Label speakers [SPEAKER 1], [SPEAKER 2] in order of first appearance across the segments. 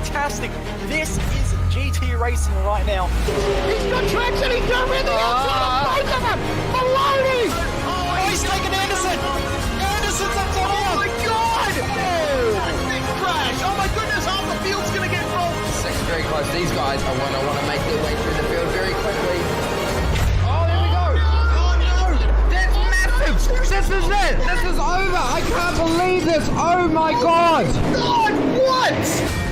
[SPEAKER 1] fantastic. This is GT racing right now.
[SPEAKER 2] He's got traction, he's going around the outside of both of them! Maloney!
[SPEAKER 1] Oh, he's taking Anderson! Anderson's up to
[SPEAKER 2] Oh my God!
[SPEAKER 1] Big crash! Oh my goodness, half the field's going to get rolled!
[SPEAKER 3] Second very close. These guys are want to make their way through the field very quickly.
[SPEAKER 2] Oh, there we go!
[SPEAKER 3] Oh no! That's massive! This is it! This is over! I can't believe this! Oh my God!
[SPEAKER 2] God, what?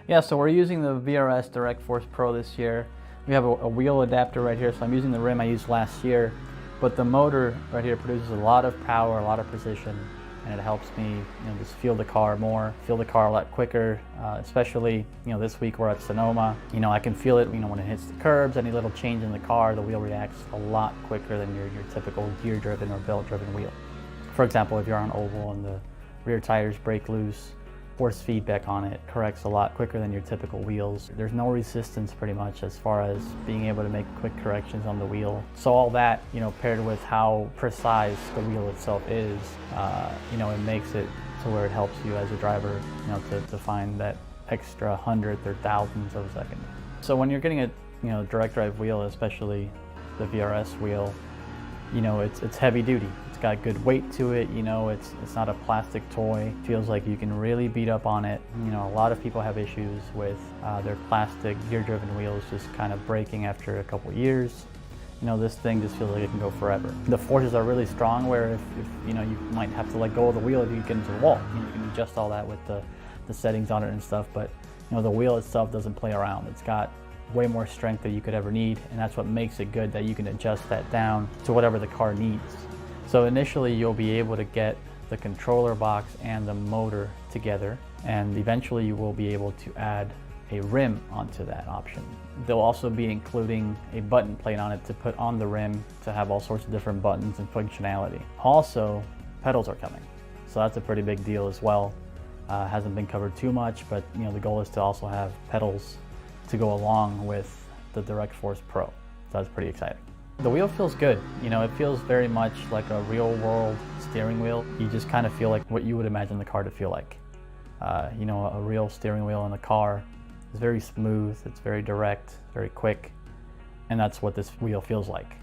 [SPEAKER 4] Yeah, so we're using the VRS Direct Force Pro this year. We have a wheel adapter right here, so I'm using the rim I used last year. But the motor right here produces a lot of power, a lot of precision, and it helps me, just feel the car more, feel the car a lot quicker. Especially, this week we're at Sonoma. I can feel it, when it hits the curbs. Any little change in the car, the wheel reacts a lot quicker than your typical gear-driven or belt-driven wheel. For example, if you're on oval and the rear tires break loose, force feedback on it corrects a lot quicker than your typical wheels. There's no resistance pretty much as far as being able to make quick corrections on the wheel. So all that, paired with how precise the wheel itself is, it makes it to where it helps you as a driver, to find that extra hundredth or thousandths of a second. So when you're getting a direct drive wheel, especially the VRS wheel, it's heavy duty. It's got good weight to it, it's not a plastic toy. Feels like you can really beat up on it. A lot of people have issues with their plastic gear-driven wheels just kind of breaking after a couple years. This thing just feels like it can go forever. The forces are really strong where if you might have to let go of the wheel if you get into the wall. You can adjust all that with the settings on it and stuff, but the wheel itself doesn't play around. It's got way more strength than you could ever need, and that's what makes it good, that you can adjust that down to whatever the car needs. So initially you'll be able to get the controller box and the motor together, and eventually you will be able to add a rim onto that option. They'll also be including a button plate on it to put on the rim to have all sorts of different buttons and functionality. Also, pedals are coming, so that's a pretty big deal as well. Hasn't been covered too much, but the goal is to also have pedals to go along with the Direct Force Pro. So that's pretty exciting. The wheel feels good. It feels very much like a real world steering wheel. You just kind of feel like what you would imagine the car to feel like. A real steering wheel in a car is very smooth, it's very direct, very quick, and that's what this wheel feels like.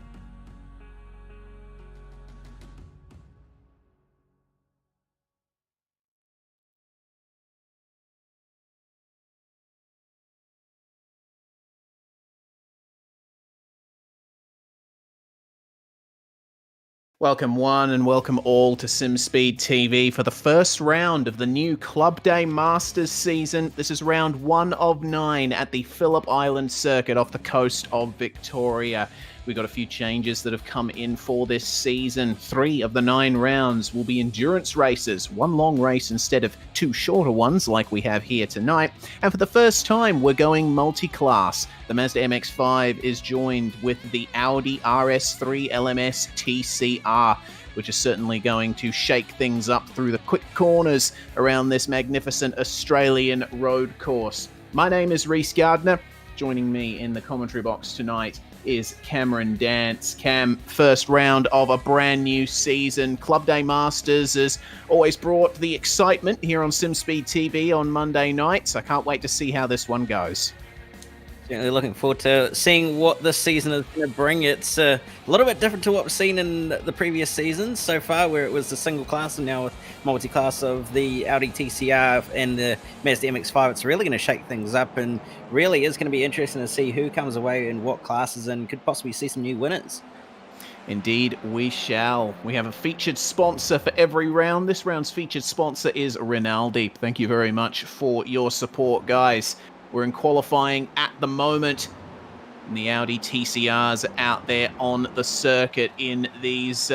[SPEAKER 5] Welcome one and welcome all to SimSpeed TV for the first round of the new Club Day Masters season. This is round 1 of 9 at the Phillip Island circuit off the coast of Victoria. We've got a few changes that have come in for this season. 3 of the 9 rounds will be endurance races, 1 long race instead of 2 shorter ones like we have here tonight. And for the first time, we're going multi-class. The Mazda MX-5 is joined with the Audi RS3 LMS TCR, which is certainly going to shake things up through the quick corners around this magnificent Australian road course. My name is Reese Gardner. Joining me in the commentary box tonight is Cameron Dance. Cam, first round of a brand new season. Club Day Masters has always brought the excitement here on SimSpeed TV on Monday nights. I can't wait to see how this one goes.
[SPEAKER 6] Certainly looking forward to seeing what this season is going to bring. It's a little bit different to what we've seen in the previous seasons so far, where it was a single class, and now with multi-class of the Audi TCR and the Mazda MX-5, it's really going to shake things up, and really is going to be interesting to see who comes away in what classes and could possibly see some new winners.
[SPEAKER 5] Indeed, we shall. We have a featured sponsor for every round. This round's featured sponsor is Rinaldi. Thank you very much for your support, guys. We're in qualifying at the moment, and the Audi TCRs are out there on the circuit in these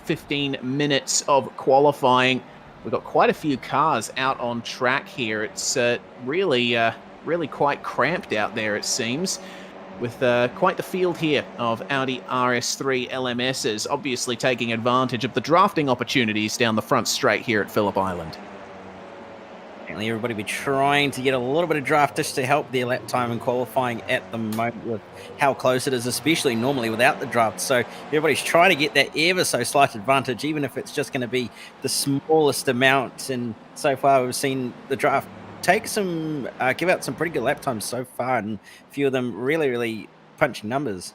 [SPEAKER 5] 15 minutes of qualifying. We've got quite a few cars out on track here. It's really quite cramped out there, it seems, with quite the field here of Audi RS3 LMSs, obviously taking advantage of the drafting opportunities down the front straight here at Phillip Island.
[SPEAKER 6] certainly everybody be trying to get a little bit of draft just to help their lap time and qualifying at the moment with how close it is, especially normally without the draft. So everybody's trying to get that ever so slight advantage, even if it's just going to be the smallest amount. And so far we've seen the draft take some, give out some pretty good lap times so far, and a few of them really, really punching numbers.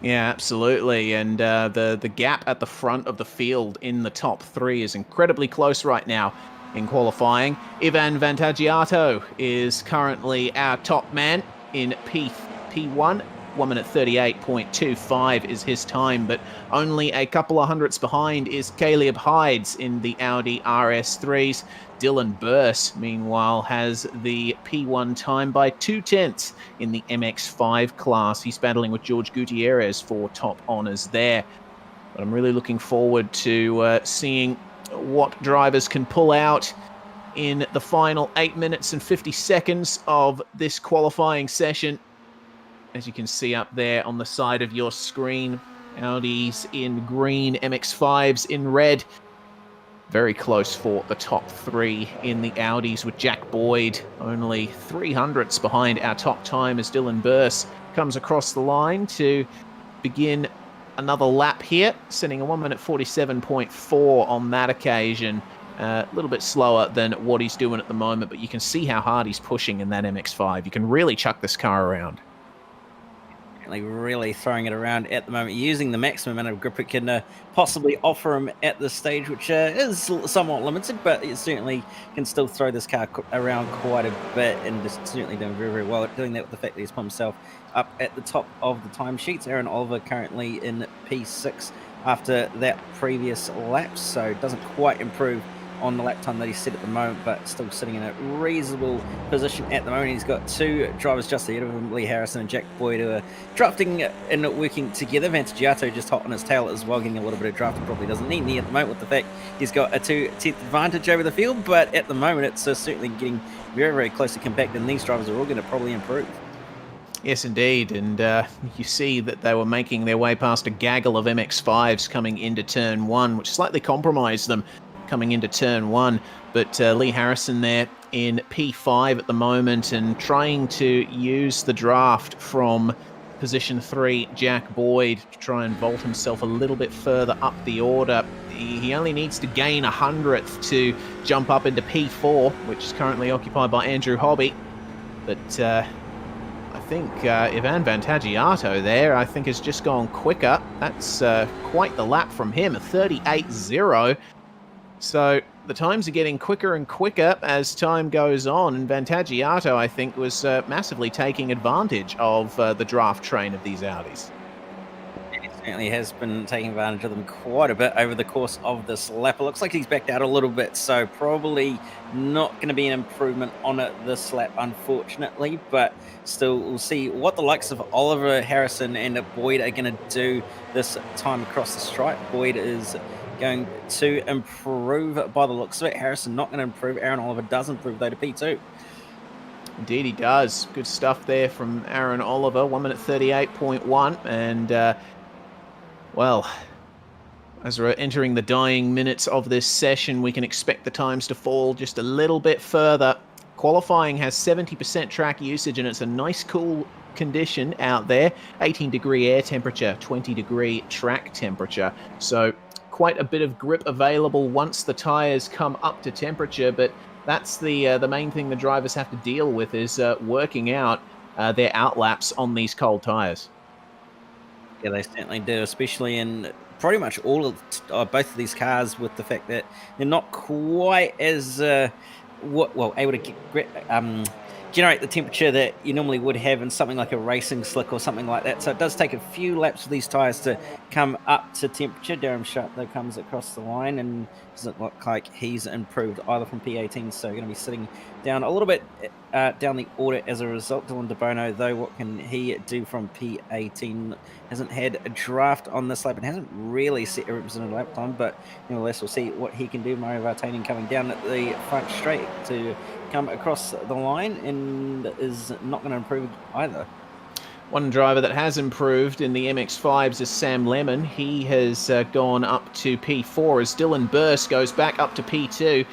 [SPEAKER 5] Yeah, absolutely. And the gap at the front of the field in the top 3 is incredibly close right now in qualifying. Ivan Vantagiato is currently our top man in P1. 1 minute 38.25 is his time, but only a couple of hundredths behind is Caleb Hides in the Audi RS3s. Dylan Burse, meanwhile, has the P1 time by 2/10 in the MX5 class. He's battling with George Gutierrez for top honours there. But I'm really looking forward to seeing what drivers can pull out in the final 8 minutes and 50 seconds of this qualifying session. As you can see up there on the side of your screen, Audis in green, MX5s in red. Very close for the top 3 in the Audis, with Jack Boyd only 3 hundredths behind our top time as Dylan Burse comes across the line to begin another lap here, setting a 1 minute 47.4 on that occasion. A little bit slower than what he's doing at the moment, but you can see how hard he's pushing in that MX5. You can really chuck this car around.
[SPEAKER 6] Really throwing it around at the moment, using the maximum amount of grip it can possibly offer him at this stage, which is somewhat limited, but it certainly can still throw this car around quite a bit, and just certainly doing very, very well at doing that with the fact that he's put himself up at the top of the timesheets. Aaron Oliver currently in P6 after that previous lap, so doesn't quite improve on the lap time that he's set at the moment, but still sitting in a reasonable position at the moment. He's got 2 drivers just ahead of him, Lee Harrison and Jack Boyd, who are drafting and working together. Vantagiato just hot on his tail as well, getting a little bit of draft. He probably doesn't need any at the moment with the fact he's got a 2/10 advantage over the field, but at the moment it's certainly getting very, very close to compact, and these drivers are all going to probably improve.
[SPEAKER 5] Yes, indeed. And you see that they were making their way past a gaggle of MX5s coming into turn 1, which slightly compromised them coming into turn 1, but Lee Harrison there in P5 at the moment and trying to use the draft from position 3, Jack Boyd, to try and vault himself a little bit further up the order. He only needs to gain 100th to jump up into P4, which is currently occupied by Andrew Hobby, but I think Ivan Vantagiato there, I think, has just gone quicker. That's quite the lap from him, a 38.0. So the times are getting quicker and quicker as time goes on, and Vantagiato, I think, was massively taking advantage of the draft train of these Audis.
[SPEAKER 6] He certainly has been taking advantage of them quite a bit over the course of this lap. It looks like he's backed out a little bit, so probably not going to be an improvement on it this lap, unfortunately, but still we'll see what the likes of Oliver, Harrison and Boyd are going to do this time across the stripe. Boyd is going to improve by the looks of it. Harrison not going to improve. Aaron Oliver does improve though to P2.
[SPEAKER 5] Indeed he does. Good stuff there from Aaron Oliver. 1 minute 38.1. And, well, as we're entering the dying minutes of this session, we can expect the times to fall just a little bit further. Qualifying has 70% track usage, and it's a nice cool condition out there. 18-degree air temperature, 20-degree track temperature. So quite a bit of grip available once the tyres come up to temperature, but that's the main thing the drivers have to deal with, is working out their outlaps on these cold tyres.
[SPEAKER 6] Yeah, they certainly do, especially in pretty much all of both of these cars, with the fact that they're not quite as able to generate the temperature that you normally would have in something like a racing slick or something like that. So it does take a few laps for these tyres to come up to temperature. Durham Sharp, though, comes across the line and doesn't look like he's improved either from P18, so going to be sitting down a little bit down the order as a result. Dylan DeBono, though, what can he do from P18? Hasn't had a draft on this lap and hasn't really set a representative lap time, but nevertheless, we'll see what he can do. Mario Vartanen coming down at the front straight to come across the line and is not going to improve either.
[SPEAKER 5] One driver that has improved in the MX5s is Sam Lemon. He has gone up to P4 as Dylan Burse goes back up to P2.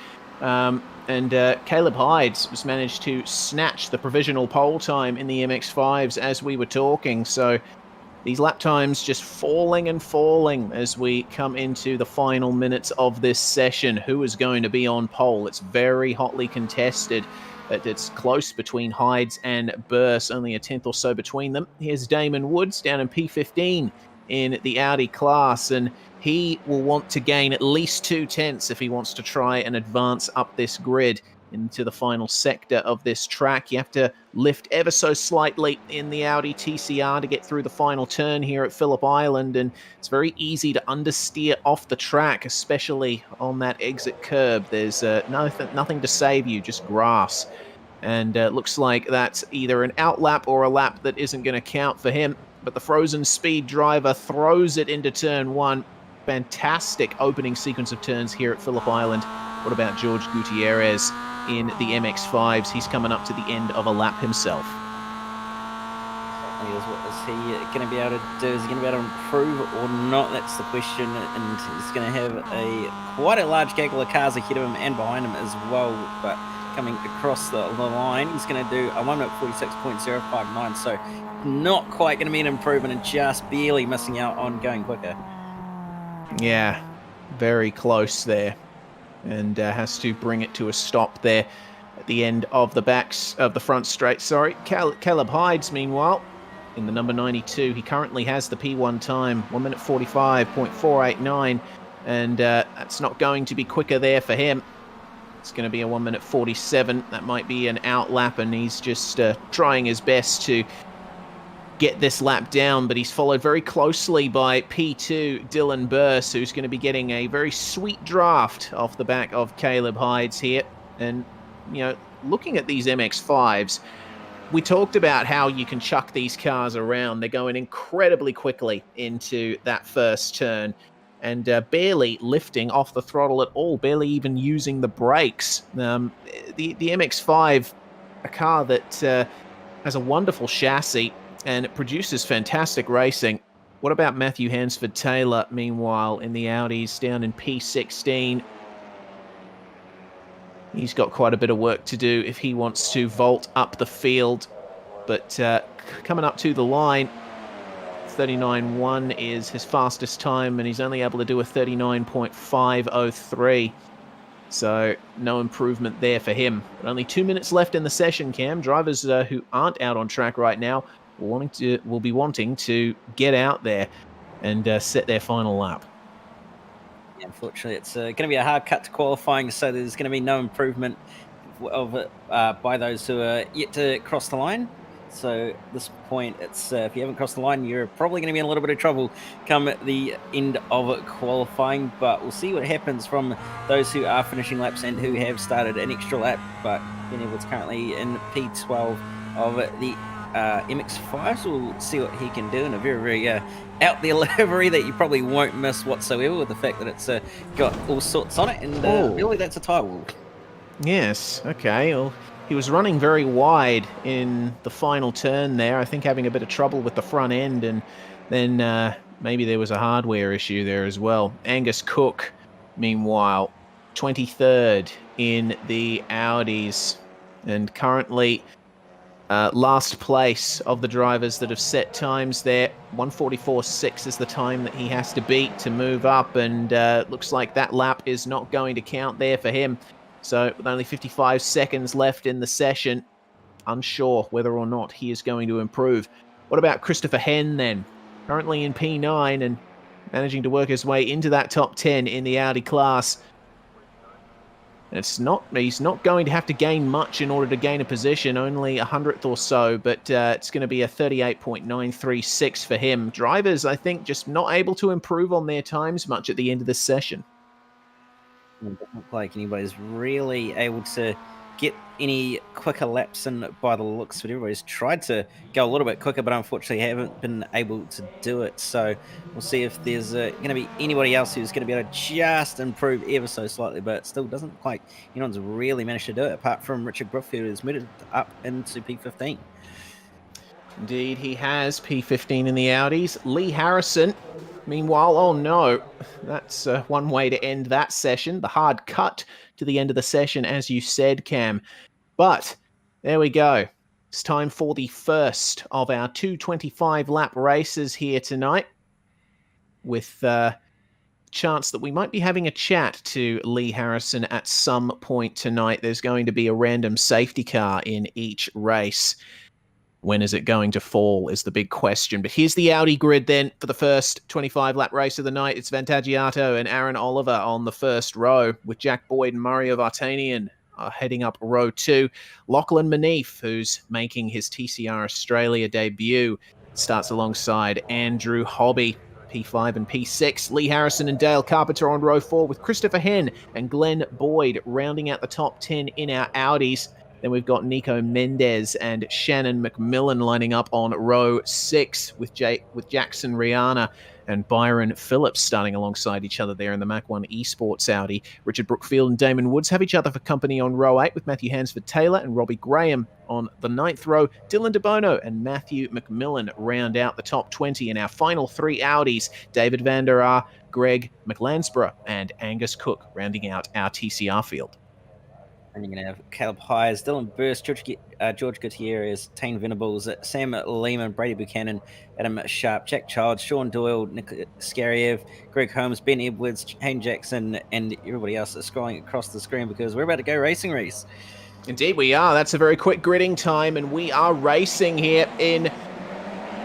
[SPEAKER 5] And Caleb Hydes has managed to snatch the provisional pole time in the MX-5s as we were talking. So these lap times just falling and falling as we come into the final minutes of this session. Who is going to be on pole? It's very hotly contested. It's close between Hydes and Burse, only a tenth or so between them. Here's Damon Woods down in P15 in the Audi class, and he will want to gain at least 2 tenths if he wants to try and advance up this grid into the final sector of this track. You have to lift ever so slightly in the Audi TCR to get through the final turn here at Phillip Island, and it's very easy to understeer off the track, especially on that exit curb. There's nothing to save you, just grass. And looks like that's either an outlap or a lap that isn't going to count for him. But the Frozen Speed driver throws it into turn 1. Fantastic opening sequence of turns here at Phillip Island. What about George Gutierrez in the MX-5s? He's coming up to the end of a lap himself.
[SPEAKER 6] What is he going to be able to do? Is he going to be able to improve or not? That's the question. And he's going to have quite a large gaggle of cars ahead of him and behind him as well. But coming across the line, he's going to do a 1 minute 46.059. So not quite going to be an improvement and just barely missing out on going quicker.
[SPEAKER 5] Yeah, very close there. And has to bring it to a stop there at the end of the front straight. Sorry, Caleb Hydes, meanwhile, in the number 92, he currently has the P1 time, 1 minute 45.489, and that's not going to be quicker there for him. It's going to be a 1 minute 47. That might be an outlap, and he's just trying his best to get this lap down, but he's followed very closely by P2 Dylan Burse, who's going to be getting a very sweet draft off the back of Caleb Hydes here. And, you know, looking at these MX-5s, we talked about how you can chuck these cars around. They're going incredibly quickly into that first turn and barely lifting off the throttle at all, barely even using the brakes. The MX-5, a car that has a wonderful chassis, and it produces fantastic racing. What about Matthew Hansford-Taylor, meanwhile, in the Audis down in P16? He's got quite a bit of work to do if he wants to vault up the field. But coming up to the line, 39.1 is his fastest time, and he's only able to do a 39.503. So no improvement there for him. But only 2 minutes left in the session, Cam. Drivers who aren't out on track right now will be wanting to get out there and set their final lap.
[SPEAKER 6] Yeah, unfortunately, it's going to be a hard cut to qualifying, so there's going to be no improvement by those who are yet to cross the line. So at this point, it's if you haven't crossed the line, you're probably going to be in a little bit of trouble come at the end of qualifying. But we'll see what happens from those who are finishing laps and who have started an extra lap. But Ben Edwards currently in P12 of the MX-5, so we'll see what he can do in a very, very out there livery that you probably won't miss whatsoever, with the fact that it's got all sorts on it, and really that's a tie wall.
[SPEAKER 5] Yes, okay. Well, he was running very wide in the final turn there, I think having a bit of trouble with the front end, and then maybe there was a hardware issue there as well. Angus Cook, meanwhile, 23rd in the Audis, and currently last place of the drivers that have set times there. 1:44.6 is the time that he has to beat to move up, and looks like that lap is not going to count there for him. So with only 55 seconds left in the session, unsure whether or not he is going to improve. What about Christopher Henn then? Currently in P9 and managing to work his way into that top 10 in the Audi class. He's not going to have to gain much in order to gain a position, only 100th or so, but it's going to be a 38.936 for him. Drivers, I think, just not able to improve on their times much at the end of this session.
[SPEAKER 6] It doesn't look like anybody's really able to get any quicker laps in by the looks of it. Everybody's tried to go a little bit quicker, but unfortunately haven't been able to do it. So we'll see if there's going to be anybody else who's going to be able to just improve ever so slightly, but it still doesn't look like anyone's really managed to do it, apart from Richard Griff, who has moved up into P15.
[SPEAKER 5] Indeed, he has P15 in the Audis. Lee Harrison, meanwhile, oh no, that's one way to end that session. The hard cut to the end of the session, as you said, Cam. But there we go. It's time for the first of our 225 lap races here tonight, with chance that we might be having a chat to Lee Harrison at some point tonight. There's going to be a random safety car in each race. When is it going to fall is the big question. But here's the Audi grid then for the first 25-lap race of the night. It's Vantaggiato and Aaron Oliver on the first row, with Jack Boyd and Mario Vartanian heading up row 2. Lachlan Manif, who's making his TCR Australia debut, starts alongside Andrew Hobby, P5 and P6. Lee Harrison and Dale Carpenter on row 4, with Christopher Henn and Glenn Boyd rounding out the top 10 in our Audis. Then we've got Nico Mendez and Shannon McMillan lining up on row 6, with Jackson Rihanna and Byron Phillips starting alongside each other there in the Mach 1 Esports Audi. Richard Brookfield and Damon Woods have each other for company on row 8, with Matthew Hansford-Taylor and Robbie Graham on the 9th row. Dylan DeBono and Matthew McMillan round out the top 20 in our final 3 Audis. David van der Aar, Greg McLansborough and Angus Cook rounding out our TCR field.
[SPEAKER 6] And you're going to have Caleb Hires, Dylan Burst, George Gutierrez, Tane Venables, Sam Lehman, Brady Buchanan, Adam Sharp, Jack Childs, Sean Doyle, Nick Skariev, Greg Holmes, Ben Edwards, Hayne Jackson, and everybody else that's scrolling across the screen, because we're about to go racing, Reese.
[SPEAKER 5] Indeed we are. That's a very quick gridding time, and we are racing here in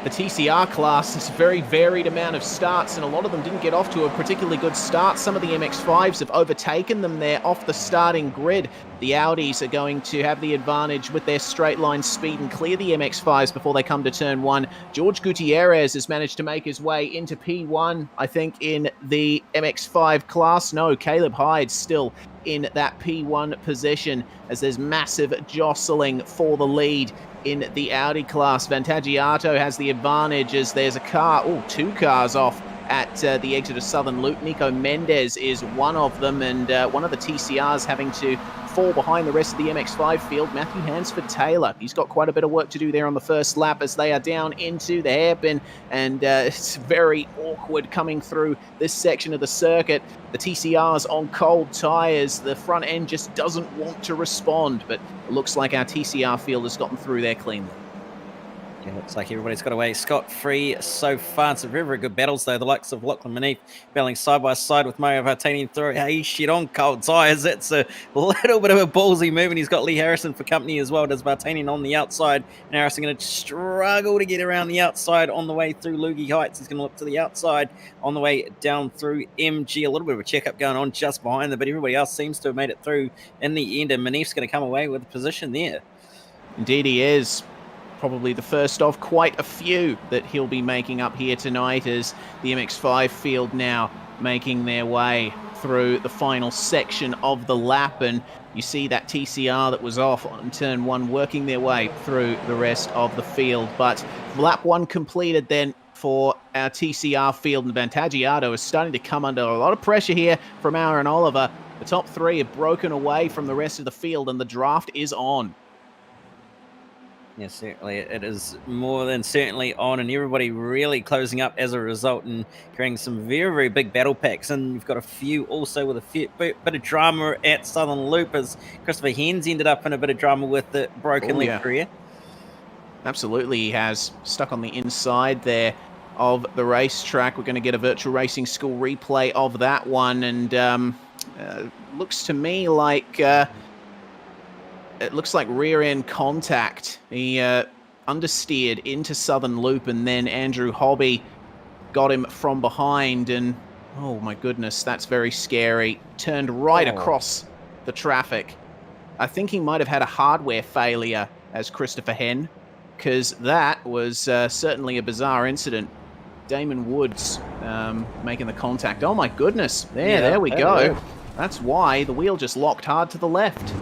[SPEAKER 5] the TCR class. It's a very varied amount of starts, and a lot of them didn't get off to a particularly good start. Some of the MX-5s have overtaken them there off the starting grid. The Audis are going to have the advantage with their straight line speed and clear the MX-5s before they come to turn 1. George Gutierrez has managed to make his way into P1, I think, in the MX-5 class. No, Caleb Hyde still in that P1 position, as there's massive jostling for the lead in the Audi class. Vantaggiato has the advantage, as there's a car, 2 cars off at the exit of Southern Loop. Nico Mendez is one of them, and one of the TCRs having to fall behind the rest of the MX-5 field, Matthew Hansford-Taylor. He's got quite a bit of work to do there on the first lap, as they are down into the hairpin, and it's very awkward coming through this section of the circuit. The TCR's on cold tyres. The front end just doesn't want to respond, but it looks like our TCR field has gotten through there cleanly.
[SPEAKER 6] Yeah, looks like everybody's got away scot-free so far. Some very, very good battles, though. The likes of Lachlan Manif battling side by side with Mario Vartanian through. Hey, shit on cold tyres. That's a little bit of a ballsy move, and he's got Lee Harrison for company as well. Does Vartanian on the outside, and Harrison going to struggle to get around the outside on the way through Loogie Heights. He's going to look to the outside on the way down through MG. A little bit of a checkup going on just behind them, but everybody else seems to have made it through in the end, and Manif's going to come away with a position there.
[SPEAKER 5] Indeed he is. Probably the first of quite a few that he'll be making up here tonight, as the MX-5 field now making their way through the final section of the lap, and you see that TCR that was off on turn 1 working their way through the rest of the field. But lap 1 completed then for our TCR field, and Vantaggiato is starting to come under a lot of pressure here from Aaron Oliver. The top 3 have broken away from the rest of the field, and the draft is on.
[SPEAKER 6] Yes, certainly. It is more than certainly on, and everybody really closing up as a result and creating some very, very big battle packs. And you've got a few also with a bit of drama at Southern Loop, as Christopher Hens ended up in a bit of drama with the broken leg career.
[SPEAKER 5] Absolutely, he has. Stuck on the inside there of the racetrack. We're going to get a virtual racing school replay of that one, and looks to me like... it looks like rear-end contact. He understeered into Southern Loop, and then Andrew Hobby got him from behind, and oh my goodness, that's very scary. Turned right across the traffic. I think he might have had a hardware failure as Christopher Henn, because that was certainly a bizarre incident. Damon Woods making the contact. Oh my goodness, there we go. That's why the wheel just locked hard to the left.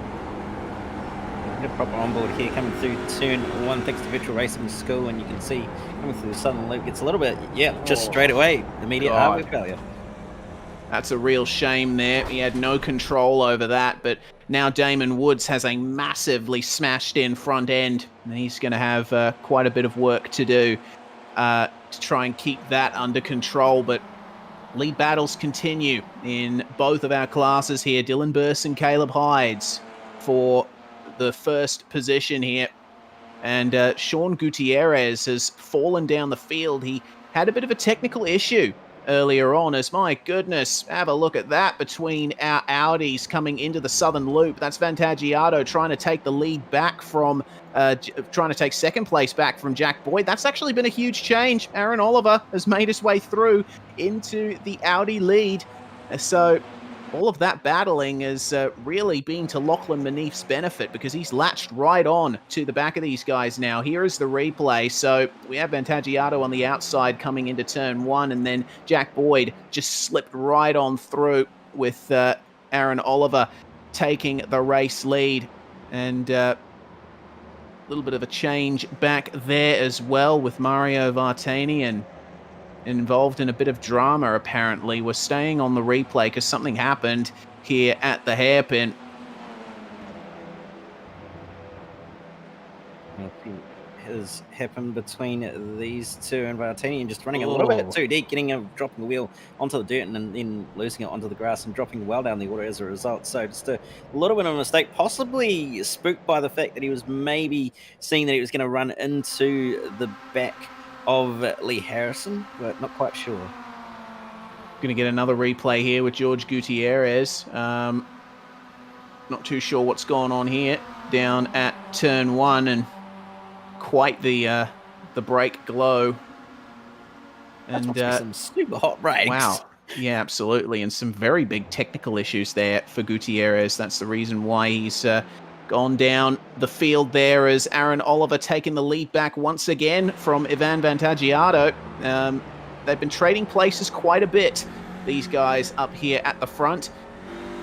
[SPEAKER 6] A proper onboard here coming through turn 1 thanks to virtual racing school, and you can see coming through the Southern Loop gets a little bit just straight away immediate hardware failure.
[SPEAKER 5] That's a real shame there. He had no control over that, but Now Damon Woods has a massively smashed in front end, and he's going to have quite a bit of work to do to try and keep that under control. But lead battles continue in both of our classes here. Dylan Burse and Caleb Hides for the first position here. And Sean Gutierrez has fallen down the field. He had a bit of a technical issue earlier on, as my goodness, have a look at that between our Audis coming into the southern loop. That's Vantagiato trying to take the lead back from, trying to take second place back from Jack Boyd. That's actually been a huge change. Aaron Oliver has made his way through into the Audi lead. So all of that battling has really been to Lachlan Manif's benefit, because he's latched right on to the back of these guys now. Here is the replay. So we have Vantagiato on the outside coming into turn one, and then Jack Boyd just slipped right on through with Aaron Oliver taking the race lead. And a little bit of a change back there as well with Mario Vartanian involved in a bit of drama, apparently. We're staying on the replay because something happened here at the hairpin.
[SPEAKER 6] Nothing has happened between these two, and Vartanian just running a little bit too deep, dropping the wheel onto the dirt and then losing it onto the grass and dropping well down the water as a result. So just a little bit of a mistake, possibly spooked by the fact that he was maybe seeing that he was going to run into the back of Lee Harrison, but not quite sure.
[SPEAKER 5] Going to get another replay here with George Gutierrez. Not too sure what's going on here down at turn one, and quite the brake glow. And
[SPEAKER 6] some super hot brakes.
[SPEAKER 5] Wow. Yeah, absolutely. And some very big technical issues there for Gutierrez. That's the reason why he's gone down the field there, as Aaron Oliver taking the lead back once again from Ivan Vantagiato. They've been trading places quite a bit, these guys up here at the front.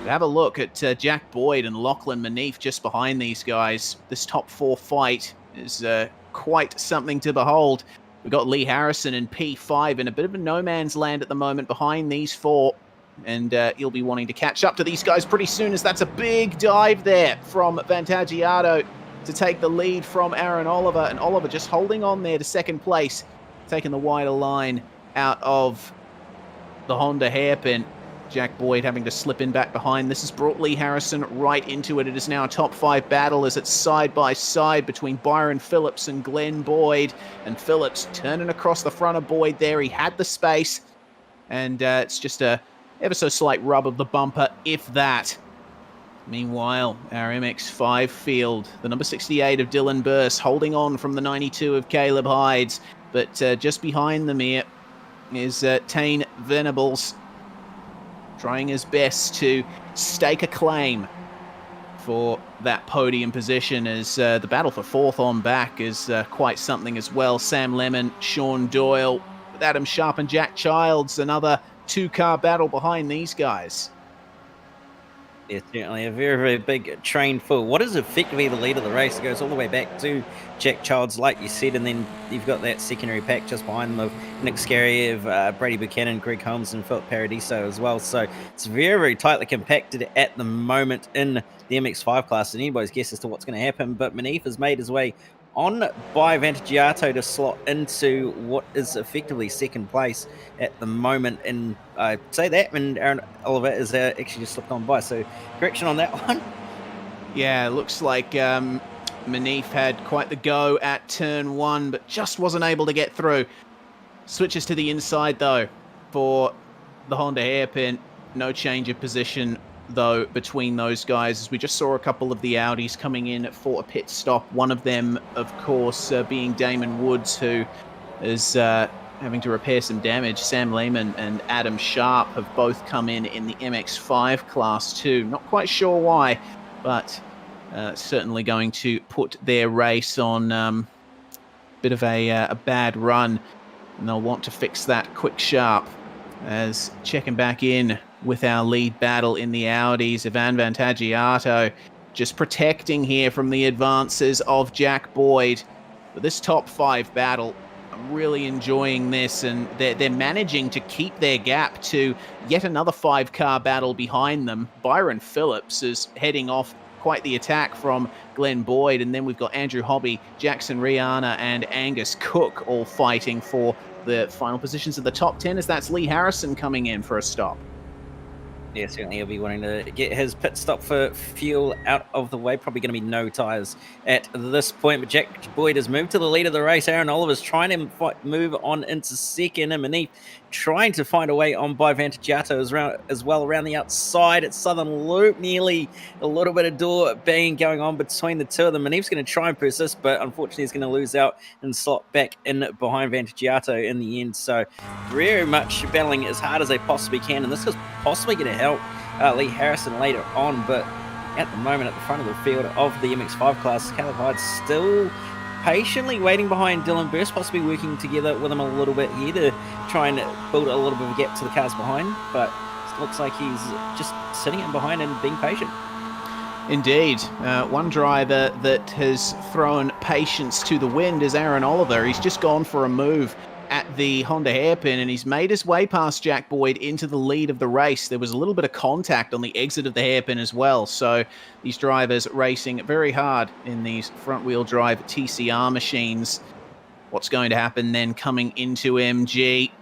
[SPEAKER 5] But have a look at Jack Boyd and Lachlan Manif just behind these guys. This top four fight is quite something to behold. We've got Lee Harrison in P5 in a bit of a no man's land at the moment behind these four. And he'll be wanting to catch up to these guys pretty soon, as that's a big dive there from Vantagiato to take the lead from Aaron Oliver. And Oliver just holding on there to second place, taking the wider line out of the Honda hairpin. Jack Boyd having to slip in back behind. This has brought Lee Harrison right into it. It is now a top five battle as it's side by side between Byron Phillips and Glenn Boyd. And Phillips turning across the front of Boyd there. He had the space. And it's just a ever so slight rub of the bumper, if that. Meanwhile, our MX-5 field, the number 68 of Dylan Burse holding on from the 92 of Caleb Hides. But just behind them here is Tane Venables, trying his best to stake a claim for that podium position, as the battle for fourth on back is quite something as well. Sam Lemon, Sean Doyle, with Adam Sharp and Jack Childs, another two-car battle behind these guys.
[SPEAKER 6] Yeah, certainly a very, very big train full. What is effectively the lead of the race? It goes all the way back to Jack Childs, like you said, and then you've got that secondary pack just behind them of Nick Scariev, Brady Buchanan, Greg Holmes, and Philip Paradiso as well. So it's very, very tightly compacted at the moment in the MX-5 class, and anybody's guess as to what's going to happen. But Manif has made his way on by Vantagiato to slot into what is effectively second place at the moment. And I say that, and Aaron Oliver is actually just slipped on by. So correction on that one.
[SPEAKER 5] Yeah, looks like Manif had quite the go at turn one, but just wasn't able to get through. Switches to the inside, though, for the Honda hairpin. No change of position, though, between those guys, as we just saw a couple of the Audis coming in for a pit stop. One of them, of course, being Damon Woods, who is having to repair some damage. Sam Lehman and Adam Sharp have both come in the MX-5 class too. Not quite sure why, but certainly going to put their race on a bit of a bad run, and they'll want to fix that quick sharp. As checking back in with our lead battle in the Audis, Ivan Vantagiato just protecting here from the advances of Jack Boyd. But this top five battle I'm really enjoying this, and they're managing to keep their gap to yet another 5-car battle behind them. Byron Phillips is heading off quite the attack from Glenn Boyd, and then we've got Andrew Hobby, Jackson Rihanna, and Angus Cook all fighting for the final positions of the top 10, as that's Lee Harrison coming in for a stop.
[SPEAKER 6] Yeah, certainly he'll be wanting to get his pit stop for fuel out of the way. Probably going to be no tyres at this point. But Jack Boyd has moved to the lead of the race. Aaron Oliver's trying to move on into second. And Manif trying to find a way on by Vantagiato as well around the outside at Southern Loop. Nearly a little bit of door banging going on between the two of them. Manif's going to try and persist, but unfortunately he's going to lose out and slot back in behind Vantagiato in the end. So very much battling as hard as they possibly can. And this is possibly going to help Lee Harrison later on, but at the moment at the front of the field of the MX5 class, Caleb Hyde's still patiently waiting behind Dylan Burst, possibly working together with him a little bit here to try and build a little bit of a gap to the cars behind, but it looks like he's just sitting in behind and being patient.
[SPEAKER 5] Indeed. One driver that has thrown patience to the wind is Aaron Oliver. He's just gone for a move at the Honda hairpin, and he's made his way past Jack Boyd into the lead of the race. There was a little bit of contact on the exit of the hairpin as well, so these drivers racing very hard in these front-wheel drive TCR machines. What's going to happen then coming into MG?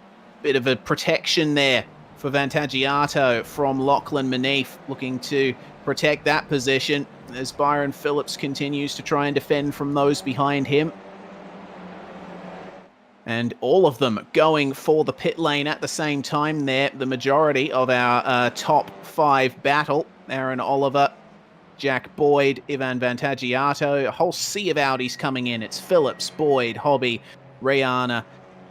[SPEAKER 5] Bit of a protection there for Vantagiato from Lachlan Manif, looking to protect that position as Byron Phillips continues to try and defend from those behind him. And all of them going for the pit lane at the same time there. The majority of our top 5 battle. Aaron Oliver, Jack Boyd, Ivan Vantagiato. A whole sea of Audis coming in. It's Phillips, Boyd, Hobby, Rihanna,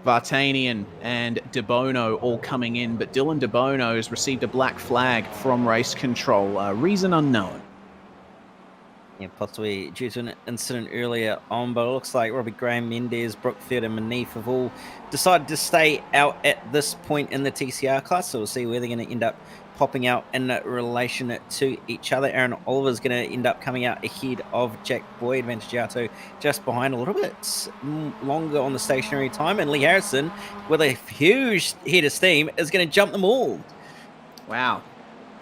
[SPEAKER 5] Vartanian, and DeBono all coming in. But Dylan DeBono has received a black flag from race control. Reason unknown.
[SPEAKER 6] Yeah, possibly due to an incident earlier on, but it looks like Robbie Graham, Mendez, Brookfield, and Manif have all decided to stay out at this point in the TCR class, so we'll see where they're going to end up popping out in relation to each other. Aaron Oliver's going to end up coming out ahead of Jack Boyd, Vantagiato just behind, a little bit longer on the stationary time, and Lee Harrison, with a huge head of steam, is going to jump them all.
[SPEAKER 5] Wow,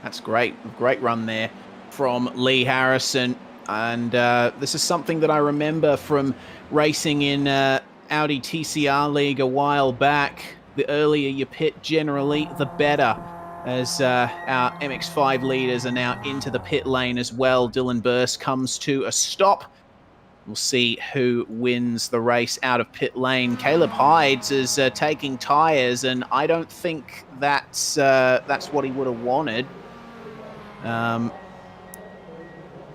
[SPEAKER 5] that's great. Great run there from Lee Harrison. And this is something that I remember from racing in Audi TCR League a while back. The earlier you pit, generally, the better, as our MX5 leaders are now into the pit lane as well. Dylan Burst comes to a stop. We'll see who wins the race out of pit lane. Caleb Hydes is taking tyres, and I don't think that's what he would have wanted.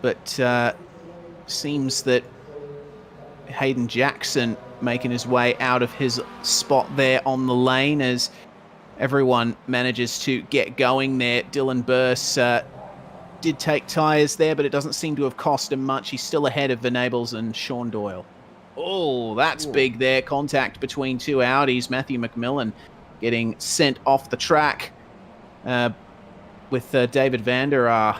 [SPEAKER 5] But seems that Hayden Jackson making his way out of his spot there on the lane as everyone manages to get going there. Dylan Burst did take tyres there, but it doesn't seem to have cost him much. He's still ahead of Venables and Sean Doyle. Oh, that's big there. Contact between two Audis. Matthew McMillan getting sent off the track with David Vander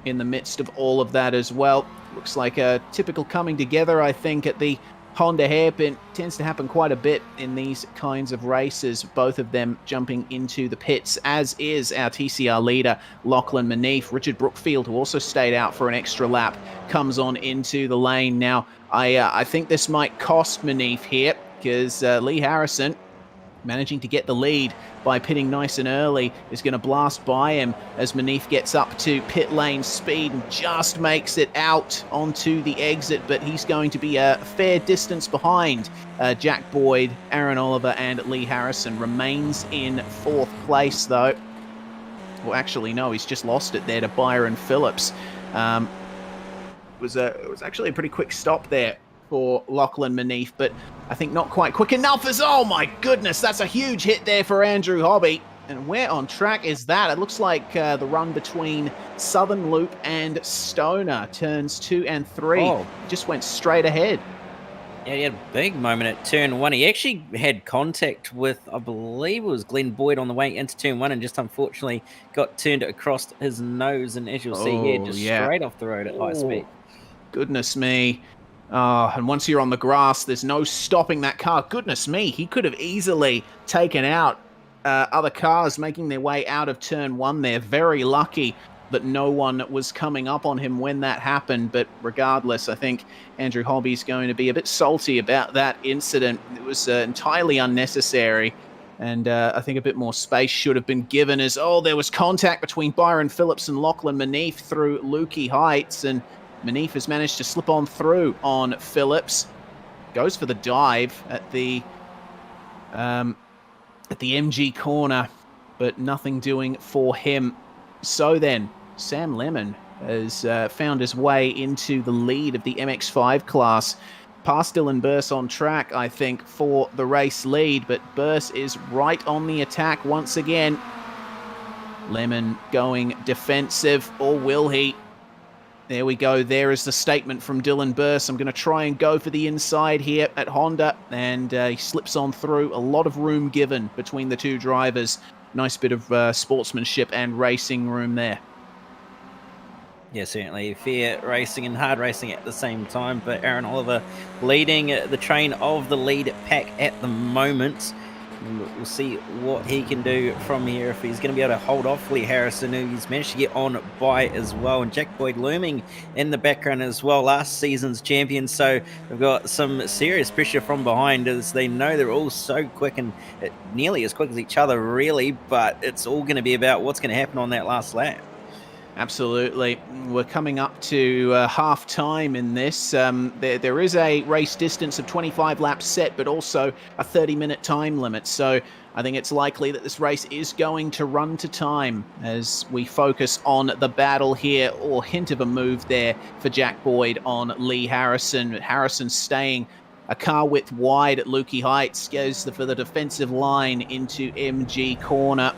[SPEAKER 5] in the midst of all of that as well. Looks like a typical coming together, I think, at the Honda hairpin. Tends to happen quite a bit in these kinds of races, both of them jumping into the pits, as is our TCR leader, Lachlan Manif. Richard Brookfield, who also stayed out for an extra lap, comes on into the lane. Now, I think this might cost Manif here, because Lee Harrison, managing to get the lead by pitting nice and early, is going to blast by him as Manif gets up to pit lane speed and just makes it out onto the exit, but he's going to be a fair distance behind Jack Boyd, Aaron Oliver, and Lee Harrison. Remains in 4th place, though. Well, actually, no, he's just lost it there to Byron Phillips. It was actually a pretty quick stop there for Lachlan Manif, but I think not quite quick enough as, oh my goodness, that's a huge hit there for Andrew Hobby. And where on track is that? It looks like the run between Southern Loop and Stoner, turns 2 and 3.
[SPEAKER 6] Oh.
[SPEAKER 5] Just went straight ahead.
[SPEAKER 6] Yeah, he had a big moment at turn 1. He actually had contact with, I believe it was Glenn Boyd on the way into turn 1, and just unfortunately got turned across his nose, and as you'll see here, just straight off the road at high speed.
[SPEAKER 5] Goodness me. Oh, and once you're on the grass, there's no stopping that car. Goodness me, he could have easily taken out other cars making their way out of turn 1 there. Very lucky that no one was coming up on him when that happened. But regardless, I think Andrew Hobby's going to be a bit salty about that incident. It was entirely unnecessary. And I think a bit more space should have been given as, there was contact between Byron Phillips and Lachlan Manif through Lukey Heights. And Manif has managed to slip on through on Phillips. Goes for the dive at the MG corner, but nothing doing for him. So then, Sam Lemon has found his way into the lead of the MX5 class. Past Dylan Burse on track, I think, for the race lead, but Burse is right on the attack once again. Lemon going defensive, or will he? There we go. There is the statement from Dylan Burse. I'm going to try and go for the inside here at Honda. And he slips on through. A lot of room given between the two drivers. Nice bit of sportsmanship and racing room there.
[SPEAKER 6] Yeah, certainly. Fair racing and hard racing at the same time. But Aaron Oliver leading the train of the lead pack at the moment. We'll see what he can do from here, if he's going to be able to hold off Lee Harrison, who he's managed to get on by as well. And Jack Boyd looming in the background as well, last season's champion. So they've got some serious pressure from behind, as they know they're all so quick and nearly as quick as each other, really. But it's all going to be about what's going to happen on that last lap.
[SPEAKER 5] Absolutely. We're coming up to half time in this. There is a race distance of 25 laps set, but also a 30-minute time limit. So I think it's likely that this race is going to run to time as we focus on the battle here, or hint of a move there for Jack Boyd on Lee Harrison. Harrison staying a car width wide at Lukey Heights, goes for the defensive line into MG corner.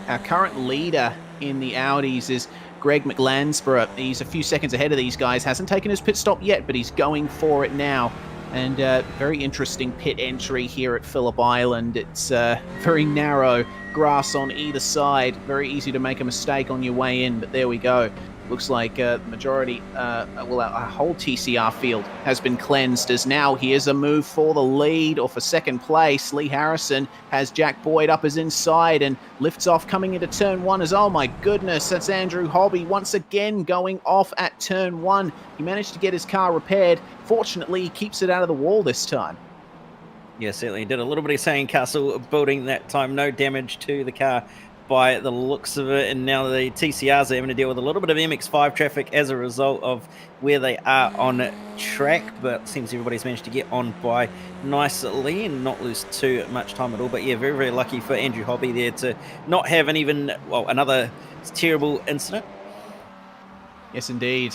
[SPEAKER 5] Our current leader in the Audis is Greg McLansborough. He's a few seconds ahead of these guys. Hasn't taken his pit stop yet, but he's going for it now. And very interesting pit entry here at Phillip Island. It's very narrow, grass on either side. Very easy to make a mistake on your way in, but there we go. Looks like the majority, our whole TCR field has been cleansed, as now here's a move for the lead, or for second place. Lee Harrison has Jack Boyd up his inside and lifts off coming into turn 1 as, oh my goodness, that's Andrew Hobby once again going off at turn 1. He managed to get his car repaired. Fortunately, he keeps it out of the wall this time.
[SPEAKER 6] Yeah, certainly did a little bit of sandcastle building that time. No damage to the car by the looks of it, and now the TCRs are having to deal with a little bit of MX5 traffic as a result of where they are on track, but it seems everybody's managed to get on by nicely and not lose too much time at all. But yeah, very, very lucky for Andrew Hobby there to not have another terrible incident.
[SPEAKER 5] Yes, indeed.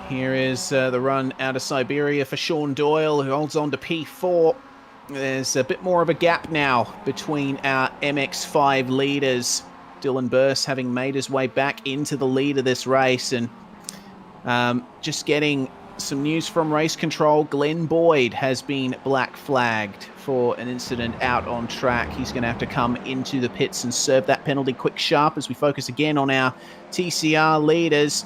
[SPEAKER 5] Here is the run out of Siberia for Sean Doyle, who holds on to P4. There's a bit more of a gap now between our MX5 leaders. Dylan Burse having made his way back into the lead of this race. And just getting some news from race control. Glenn Boyd has been black flagged for an incident out on track. He's going to have to come into the pits and serve that penalty quick sharp, as we focus again on our TCR leaders.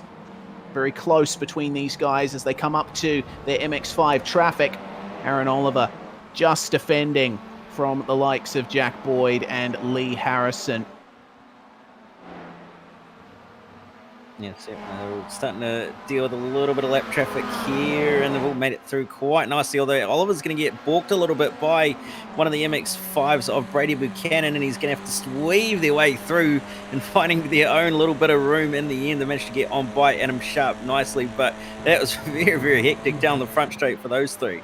[SPEAKER 5] Very close between these guys as they come up to their MX5 traffic. Aaron Oliver just defending from the likes of Jack Boyd and Lee Harrison.
[SPEAKER 6] Yes, they're starting to deal with a little bit of lap traffic here, and they've all made it through quite nicely, although Oliver's going to get balked a little bit by one of the MX-5s of Brady Buchanan, and he's going to have to weave their way through and finding their own little bit of room in the end. They managed to get on by Adam Sharp nicely, but that was very, very hectic down the front straight for those three.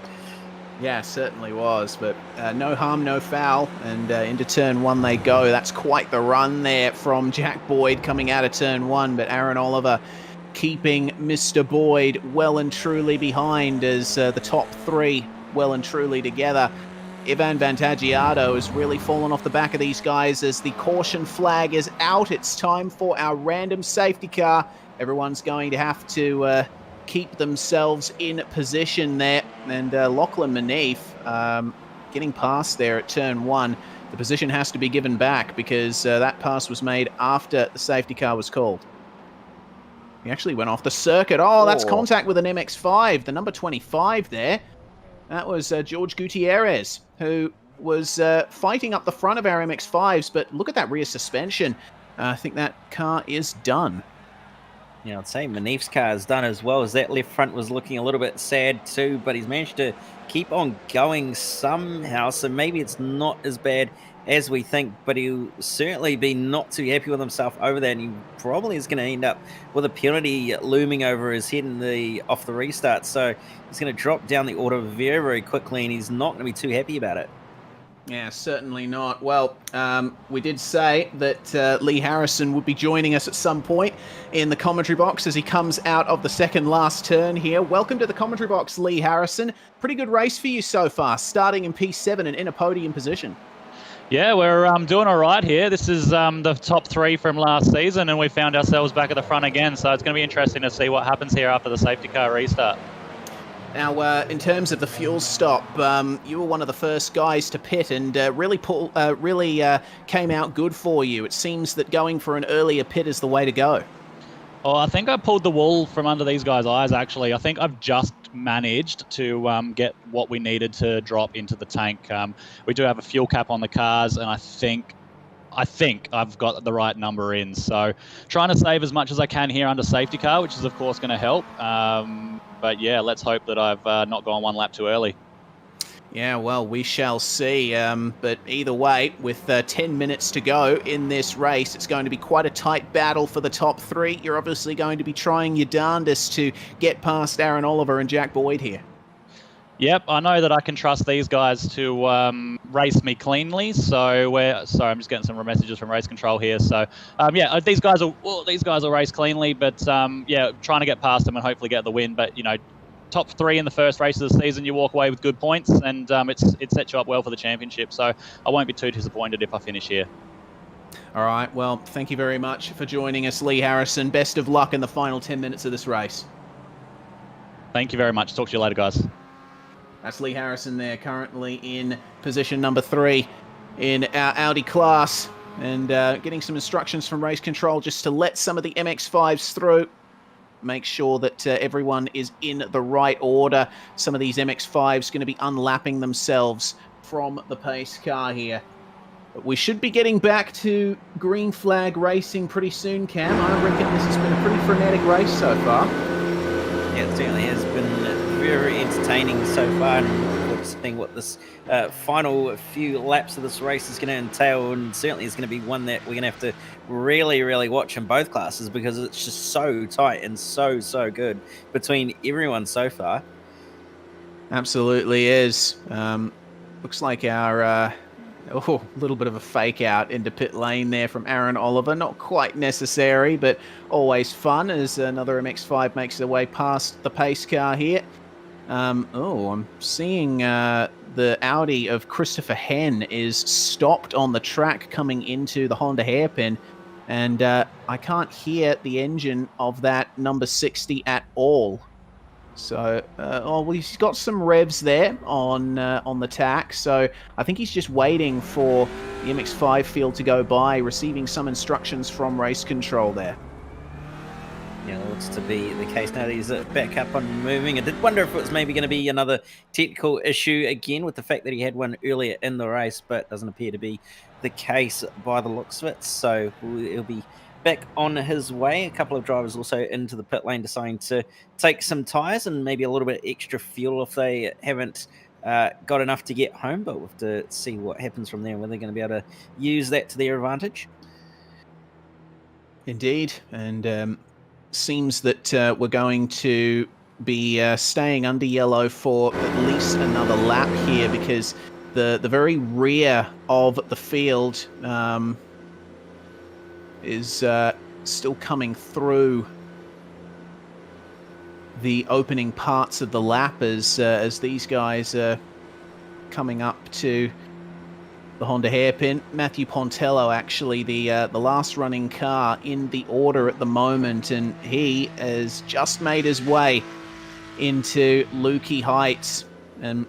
[SPEAKER 5] Yeah, certainly was, but no harm, no foul, and into turn 1 they go. That's quite the run there from Jack Boyd coming out of turn 1, but Aaron Oliver keeping Mr. Boyd well and truly behind, as the top 3 well and truly together. Ivan Vantagiato has really fallen off the back of these guys as the caution flag is out. It's time for our random safety car. Everyone's going to have to keep themselves in position there, and Lachlan Manif getting past there at turn 1. The position has to be given back because that pass was made after the safety car was called. He actually went off the circuit. Oh, that's
[SPEAKER 6] Oh.
[SPEAKER 5] contact with an MX-5, the number 25 there. That was George Gutierrez, who was fighting up the front of our MX-5s, but look at that rear suspension. I think that car is done.
[SPEAKER 6] Yeah, I'd say Manif's car is done as well, as that left front was looking a little bit sad too, but he's managed to keep on going somehow, so maybe it's not as bad as we think, but he'll certainly be not too happy with himself over that, and he probably is going to end up with a penalty looming over his head off the restart, so he's going to drop down the order very, very quickly, and he's not going to be too happy about it.
[SPEAKER 5] Yeah, certainly not. Well, we did say that Lee Harrison would be joining us at some point in the commentary box as he comes out of the second last turn here. Welcome to the commentary box, Lee Harrison. Pretty good race for you so far, starting in P7 and in a podium position.
[SPEAKER 7] Yeah, we're doing all right here. This is the top 3 from last season, and we found ourselves back at the front again, so it's going to be interesting to see what happens here after the safety car restart.
[SPEAKER 5] Now, in terms of the fuel stop, you were one of the first guys to pit and really came out good for you. It seems that going for an earlier pit is the way to go.
[SPEAKER 7] Oh, I think I pulled the wool from under these guys' eyes, actually. I think I've just managed to get what we needed to drop into the tank. We do have a fuel cap on the cars, and I think I've got the right number in. So trying to save as much as I can here under safety car, which is, of course, going to help. But yeah, let's hope that I've not gone one lap too early.
[SPEAKER 5] Yeah, well, we shall see. But either way, with 10 minutes to go in this race, it's going to be quite a tight battle for the top 3. You're obviously going to be trying your darndest to get past Aaron Oliver and Jack Boyd here.
[SPEAKER 7] Yep, I know that I can trust these guys to race me cleanly. So sorry, I'm just getting some messages from race control here. So yeah, these guys will race cleanly, but yeah, trying to get past them and hopefully get the win. But you know, top 3 in the first race of the season, you walk away with good points, and it sets you up well for the championship. So I won't be too disappointed if I finish here.
[SPEAKER 5] All right, well, thank you very much for joining us, Lee Harrison. Best of luck in the final 10 minutes of this race.
[SPEAKER 7] Thank you very much. Talk to you later, guys.
[SPEAKER 5] That's Lee Harrison there, currently in position number 3 in our Audi class, and getting some instructions from race control just to let some of the MX-5s through. Make sure that everyone is in the right order. Some of these MX-5s going to be unlapping themselves from the pace car here. But we should be getting back to green flag racing pretty soon, Cam. I reckon this has been a pretty frenetic race so far.
[SPEAKER 6] Yeah, it certainly has been very entertaining so far, and we're seeing what this final few laps of this race is going to entail, and certainly is going to be one that we're going to have to really, really watch in both classes, because it's just so tight and so good between everyone so far.
[SPEAKER 5] Absolutely is. Looks like our little bit of a fake out into pit lane there from Aaron Oliver. Not quite necessary, but always fun as another MX-5 makes their way past the pace car here. I'm seeing the Audi of Christopher Henn is stopped on the track coming into the Honda hairpin, and I can't hear the engine of that number 60 at all. So, well, he's got some revs there on the tack, so I think he's just waiting for the MX-5 field to go by, receiving some instructions from race control there.
[SPEAKER 6] Yeah, it looks to be the case now that he's back up and moving. I did wonder if it was maybe going to be another technical issue again with the fact that he had one earlier in the race, but doesn't appear to be the case by the looks of it. So he'll be back on his way. A couple of drivers also into the pit lane deciding to take some tyres and maybe a little bit extra fuel if they haven't got enough to get home, but we'll have to see what happens from there and whether they're going to be able to use that to their advantage.
[SPEAKER 5] Indeed, and seems that we're going to be staying under yellow for at least another lap here, because the very rear of the field is still coming through the opening parts of the lap as these guys are coming up to the Honda hairpin. Matthew Pontello, actually the last running car in the order at the moment, and he has just made his way into Lukey Heights, and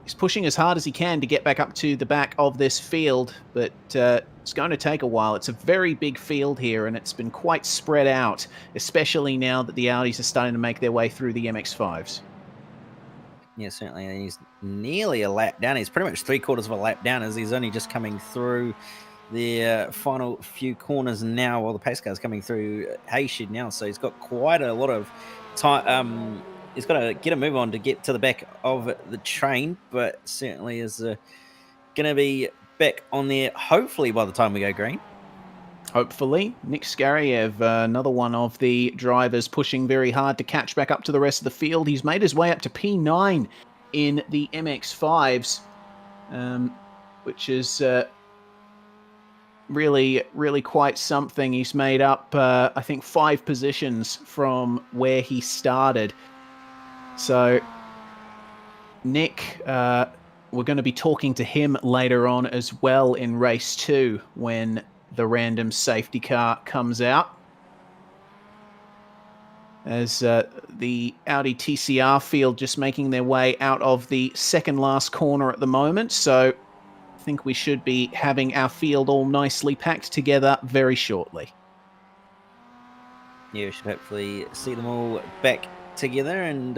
[SPEAKER 5] He's pushing as hard as he can to get back up to the back of this field, but it's going to take a while. It's a very big field here, and it's been quite spread out, especially now that the Audis are starting to make their way through the MX-5s.
[SPEAKER 6] Yeah, certainly. He's nearly a lap down. He's pretty much 3/4 of a lap down as he's only just coming through the final few corners now, while the pace car is coming through Hayshed now. So he's got quite a lot of time. He's got to get a move on to get to the back of the train, but certainly is going to be back on there, hopefully, by the time we go green.
[SPEAKER 5] Hopefully. Nick Skariev, another one of the drivers pushing very hard to catch back up to the rest of the field. He's made his way up to P9 in the MX-5s, which is really quite something. He's made up, I think, 5 positions from where he started. So, Nick, we're going to be talking to him later on as well in race 2 when the random safety car comes out. As the Audi TCR field just making their way out of the second last corner at the moment. So, I think we should be having our field all nicely packed together very shortly.
[SPEAKER 6] Yeah, we should hopefully see them all back together and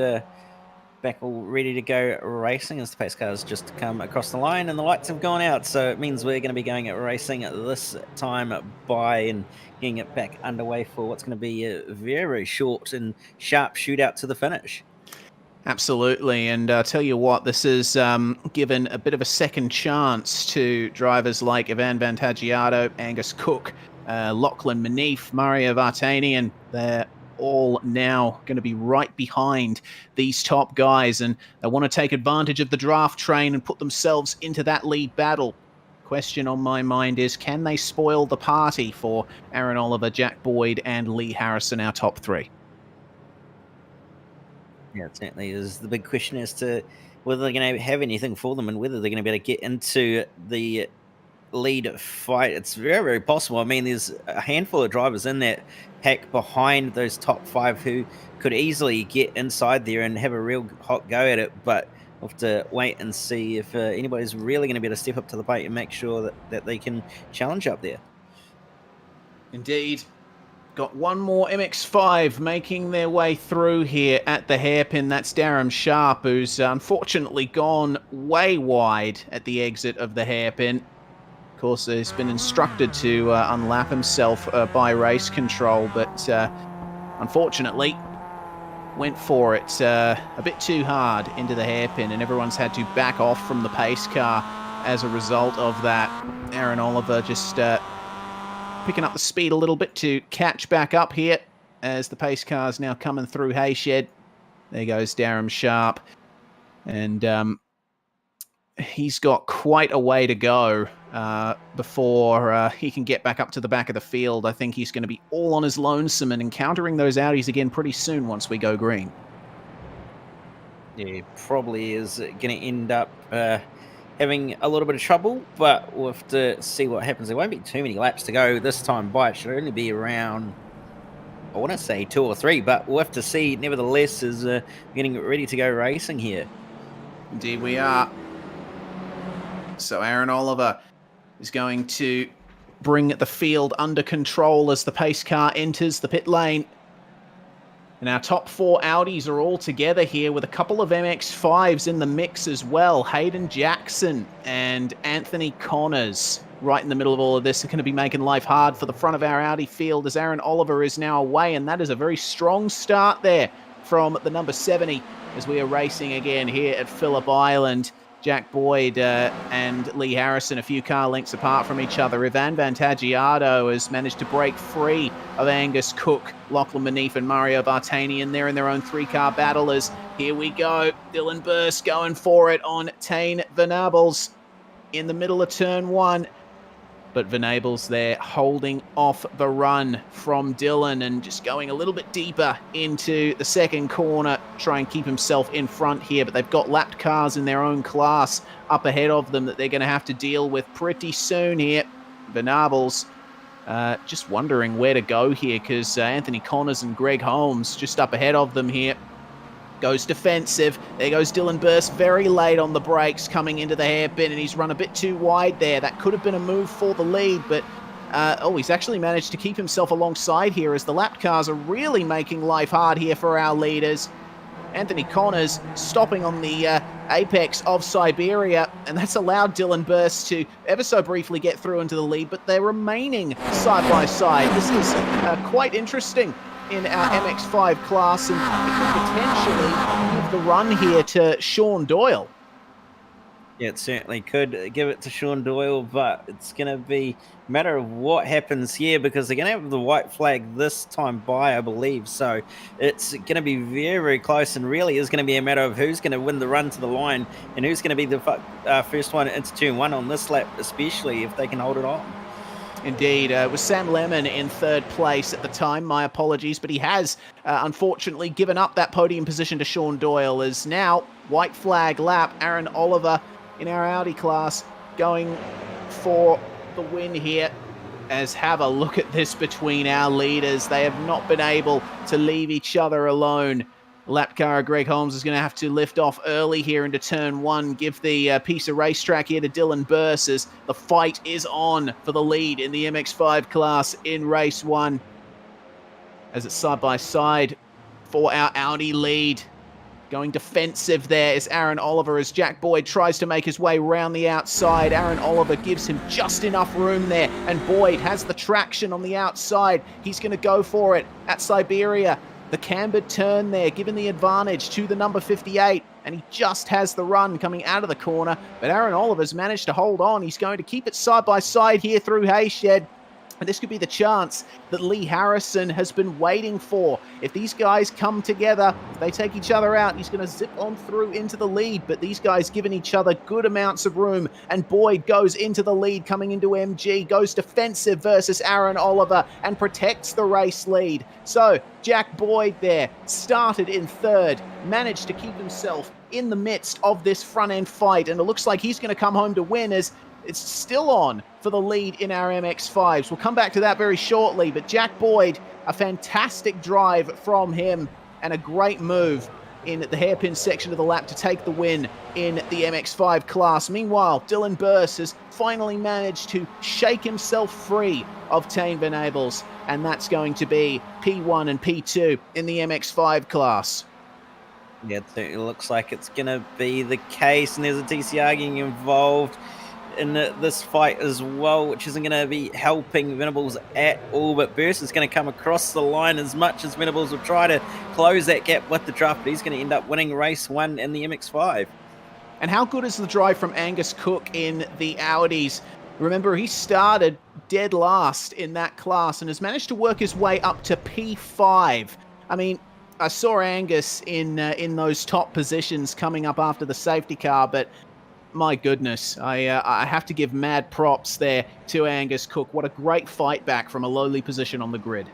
[SPEAKER 6] back all ready to go racing as the pace cars just come across the line and the lights have gone out. So it means we're going to be going at racing this time by and getting it back underway for what's going to be a very short and sharp shootout to the finish.
[SPEAKER 5] Absolutely, and tell you what, this is given a bit of a second chance to drivers like Ivan Vantagiato, Angus Cook, Lachlan Manif, Mario Vartanian. They're all now going to be right behind these top guys, and they want to take advantage of the draft train and put themselves into that lead battle. Question on my mind is, can they spoil the party for Aaron Oliver, Jack Boyd, and Lee Harrison, our top 3?
[SPEAKER 6] Yeah, it certainly is the big question as to whether they're going to have anything for them and whether they're going to be able to get into the lead fight. It's very, very possible. I mean, there's a handful of drivers in that pack behind those top 5 who could easily get inside there and have a real hot go at it, but we'll have to wait and see if anybody's really going to be able to step up to the plate and make sure that they can challenge up there.
[SPEAKER 5] Indeed. Got one more MX-5 making their way through here at the hairpin. That's Darren Sharp, who's unfortunately gone way wide at the exit of the hairpin. Of course, he's been instructed to unlap himself by race control, but unfortunately went for it a bit too hard into the hairpin, and everyone's had to back off from the pace car as a result of that. Aaron Oliver just picking up the speed a little bit to catch back up here as the pace car's now coming through Hayshed. There goes Darren Sharp. And he's got quite a way to go before he can get back up to the back of the field. I think he's going to be all on his lonesome and encountering those Audis again pretty soon once we go green.
[SPEAKER 6] Yeah, probably is going to end up having a little bit of trouble, but we'll have to see what happens. There won't be too many laps to go this time by. It should only be around, I want to say 2 or 3, but we'll have to see. Nevertheless, is getting ready to go racing here.
[SPEAKER 5] Indeed we are. So Aaron Oliver is going to bring the field under control as the pace car enters the pit lane. And our top 4 Audis are all together here with a couple of MX-5s in the mix as well. Hayden Jackson and Anthony Connors right in the middle of all of this are going to be making life hard for the front of our Audi field as Aaron Oliver is now away. And that is a very strong start there from the number 70 as we are racing again here at Phillip Island. Jack Boyd and Lee Harrison a few car lengths apart from each other. Ivan Vantagiato has managed to break free of Angus Cook, Lachlan Manif and Mario Vartanian. They're in their own 3-car battle as here we go. Dylan Burst going for it on Tane Venables in the middle of turn 1. But Venables there holding off the run from Dylan and just going a little bit deeper into the second corner, try and keep himself in front here. But they've got lapped cars in their own class up ahead of them that they're going to have to deal with pretty soon here. Venables just wondering where to go here because Anthony Connors and Greg Holmes just up ahead of them here. goes defensive. There goes Dylan Burst very late on the brakes coming into the hairpin, and he's run a bit too wide there. That could have been a move for the lead, but he's actually managed to keep himself alongside here as the lap cars are really making life hard here for our leaders. Anthony Connors stopping on the apex of Siberia, and that's allowed Dylan Burst to ever so briefly get through into the lead, but they're remaining side by side. This is quite interesting in our MX-5 class, and it could potentially give the run here to Sean Doyle.
[SPEAKER 6] Yeah, it certainly could give it to Sean Doyle, but it's going to be a matter of what happens here because they're going to have the white flag this time by, I believe. So it's going to be very, very close, and really is going to be a matter of who's going to win the run to the line and who's going to be the first one into turn one on this lap, especially if they can hold it on.
[SPEAKER 5] Indeed. It was Sam Lemon in third place at the time. My apologies, but he has unfortunately given up that podium position to Sean Doyle, as now white flag lap, Aaron Oliver in our Audi class going for the win here. As have a look at this between our leaders. They have not been able to leave each other alone. Lap car Greg Holmes is going to have to lift off early here into turn one, give the piece of racetrack here to Dylan Burst as the fight is on for the lead in the MX-5 class in race one. As it's side by side for our Audi lead. Going defensive there is Aaron Oliver as Jack Boyd tries to make his way round the outside. Aaron Oliver gives him just enough room there, and Boyd has the traction on the outside. He's going to go for it at Siberia. The cambered turn there, giving the advantage to the number 58, and he just has the run coming out of the corner. But Aaron Oliver's managed to hold on. He's going to keep it side by side here through Hayshed. And this could be the chance that Lee Harrison has been waiting for. If these guys come together, if they take each other out, he's going to zip on through into the lead. But these guys giving each other good amounts of room. And Boyd goes into the lead, coming into MG, goes defensive versus Aaron Oliver and protects the race lead. So Jack Boyd there started in third, managed to keep himself in the midst of this front end fight. And it looks like he's going to come home to win as it's still on for the lead in our MX-5s. We'll come back to that very shortly, but Jack Boyd, a fantastic drive from him and a great move in the hairpin section of the lap to take the win in the MX-5 class. Meanwhile, Dylan Burst has finally managed to shake himself free of Tane Venables, and that's going to be P1 and P2 in the MX-5 class.
[SPEAKER 6] Yeah, it looks like it's going to be the case, and there's a TCR getting involved in this fight as well, which isn't going to be helping Venables at all, but Burst is going to come across the line as much as Venables will try to close that gap with the draft, but he's going to end up winning race one in the MX-5.
[SPEAKER 5] And how good is the drive from Angus Cook in the Audis? Remember, he started dead last in that class and has managed to work his way up to P5. I mean, I saw Angus in those top positions coming up after the safety car, but my goodness, I have to give mad props there to Angus Cook. What a great fight back from a lowly position on the grid.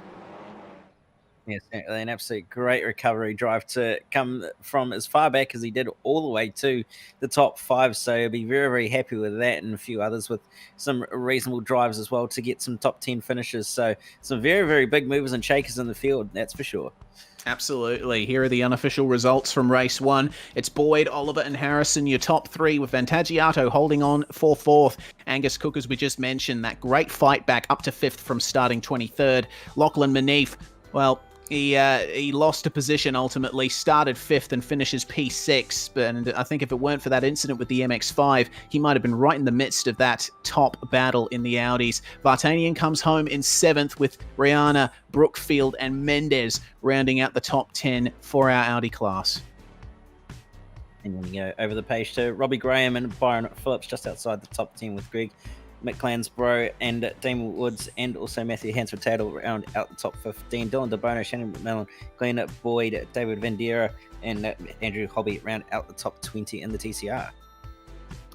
[SPEAKER 6] Yes, an absolute great recovery drive to come from as far back as he did all the way to the top five. So he'll be very, very happy with that, and a few others with some reasonable drives as well to get some top 10 finishes. So some very, very big movers and shakers in the field, that's for sure.
[SPEAKER 5] Absolutely. Here are the unofficial results from race one. It's Boyd, Oliver, and Harrison, your top three, with Vantagiato holding on for fourth. Angus Cook, as we just mentioned, that great fight back up to fifth from starting 23rd. Lachlan Manif, well, he lost a position ultimately, started fifth and finishes P6, and I think if it weren't for that incident with the MX-5, he might have been right in the midst of that top battle in the Audis. Vartanian comes home in seventh with Rihanna, Brookfield, and Mendez rounding out the top 10 for our Audi class.
[SPEAKER 6] And then we go over the page to Robbie Graham and Byron Phillips just outside the top 10 with Greg McClansbro and Damon Woods, and also Matthew Hansford Tatel round out the top 15. Dylan DeBono, Shannon McMillan, Glenn Boyd, David Vandera, and Andrew Hobby round out the top 20 in the TCR.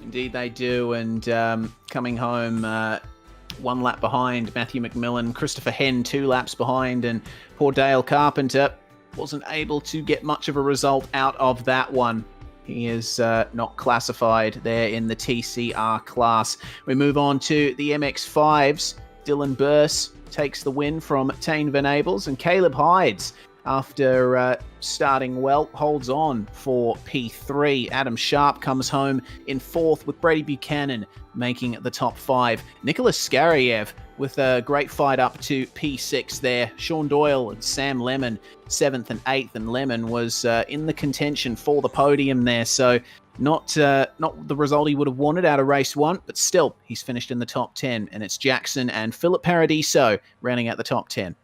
[SPEAKER 5] Indeed they do, and coming home one lap behind Matthew McMillan, Christopher Henn 2 laps behind, and poor Dale Carpenter wasn't able to get much of a result out of that one. He is not classified there in the TCR class. We move on to the MX-5s. Dylan Burst takes the win from Tane Venables, and Caleb Hydes after starting well, holds on for P3. Adam Sharp comes home in 4th with Brady Buchanan making the top 5. Nicholas Skariev with a great fight up to P6 there. Sean Doyle and Sam Lemon 7th and 8th, and Lemon was in the contention for the podium there, so not the result he would have wanted out of race 1, but still he's finished in the top 10, and it's Jackson and Phillip Paradiso rounding out the top 10.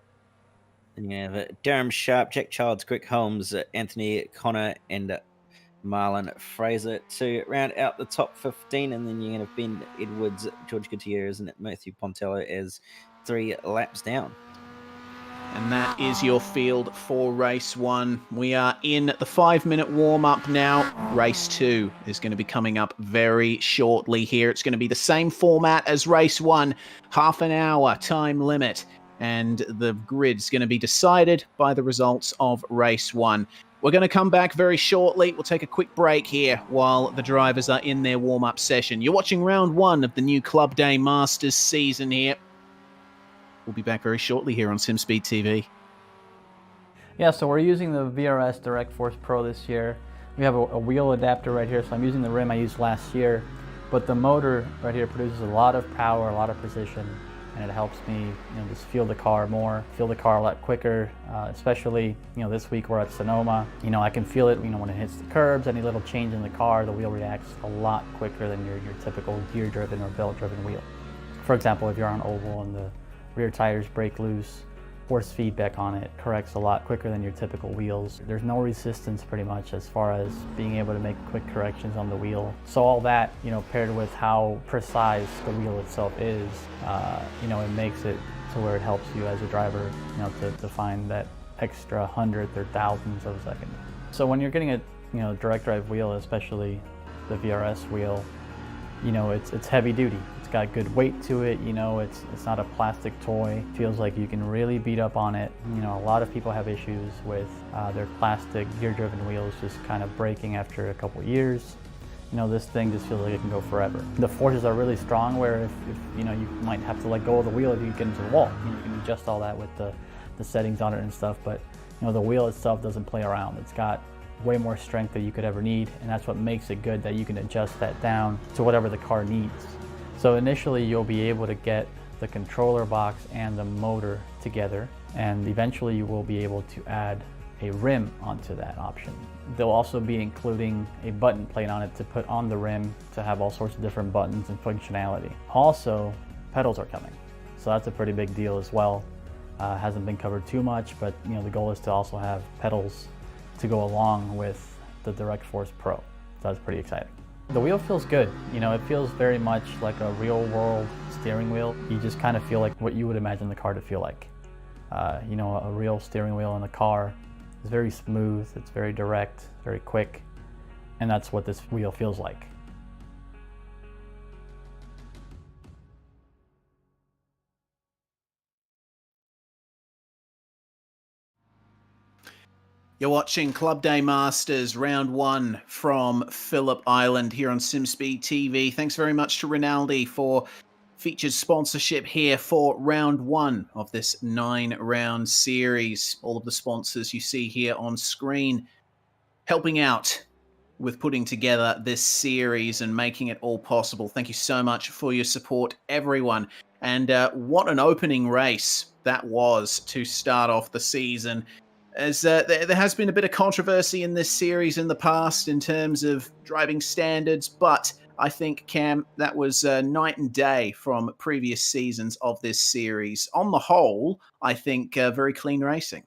[SPEAKER 6] And you have Durham Sharp, Jack Childs, Greg Holmes, Anthony Connor, and Marlon Fraser to round out the top 15. And then you're going to have Ben Edwards, George Gutierrez, and Matthew Pontello as 3 laps down.
[SPEAKER 5] And that is your field for race 1. We are in the 5-minute warm-up now. Race 2 is going to be coming up very shortly here. It's going to be the same format as race 1, half an hour time limit. And the grid's going to be decided by the results of race 1. We're going to come back very shortly. We'll take a quick break here while the drivers are in their warm-up session. You're watching round 1 of the new Club Day Masters season here. We'll be back very shortly here on SimSpeed TV.
[SPEAKER 4] Yeah, so we're using the VRS Direct Force Pro this year. We have a wheel adapter right here, so I'm using the rim I used last year. But the motor right here produces a lot of power, a lot of precision, and it helps me, just feel the car more, feel the car a lot quicker. Especially, this week we're at Sonoma. I can feel it, when it hits the curbs. Any little change in the car, the wheel reacts a lot quicker than your typical gear-driven or belt-driven wheel. For example, if you're on oval and the rear tires break loose, force feedback on it corrects a lot quicker than your typical wheels. There's no resistance pretty much as far as being able to make quick corrections on the wheel. So all that, paired with how precise the wheel itself is, it makes it to where it helps you as a driver, to find that extra hundredth or thousandths of a second. So when you're getting a direct drive wheel, especially the VRS wheel, it's heavy duty. It's got good weight to it, it's not a plastic toy. Feels like you can really beat up on it. A lot of people have issues with their plastic gear-driven wheels just kind of breaking after a couple years. This thing just feels like it can go forever. The forces are really strong where if you might have to let go of the wheel if you get into the wall. You can adjust all that with the settings on it and stuff, but the wheel itself doesn't play around. It's got way more strength than you could ever need, and that's what makes it good, that you can adjust that down to whatever the car needs. So initially you'll be able to get the controller box and the motor together, and eventually you will be able to add a rim onto that option. They'll also be including a button plate on it to put on the rim to have all sorts of different buttons and functionality. Also, pedals are coming, so that's a pretty big deal as well. Hasn't been covered too much, but the goal is to also have pedals to go along with the Direct Force Pro. So that's pretty exciting. The wheel feels good. It feels very much like a real world steering wheel. You just kind of feel like what you would imagine the car to feel like. A real steering wheel in a car is very smooth, it's very direct, very quick, and that's what this wheel feels like.
[SPEAKER 5] You're watching Club Day Masters Round 1 from Phillip Island here on SimSpeed TV. Thanks very much to Rinaldi for featured sponsorship here for Round 1 of this 9-round series. All of the sponsors you see here on screen helping out with putting together this series and making it all possible. Thank you so much for your support, everyone. And what an opening race that was to start off the season. As there has been a bit of controversy in this series in the past in terms of driving standards, but I think, Cam, that was night and day from previous seasons of this series. On the whole, I think very clean racing.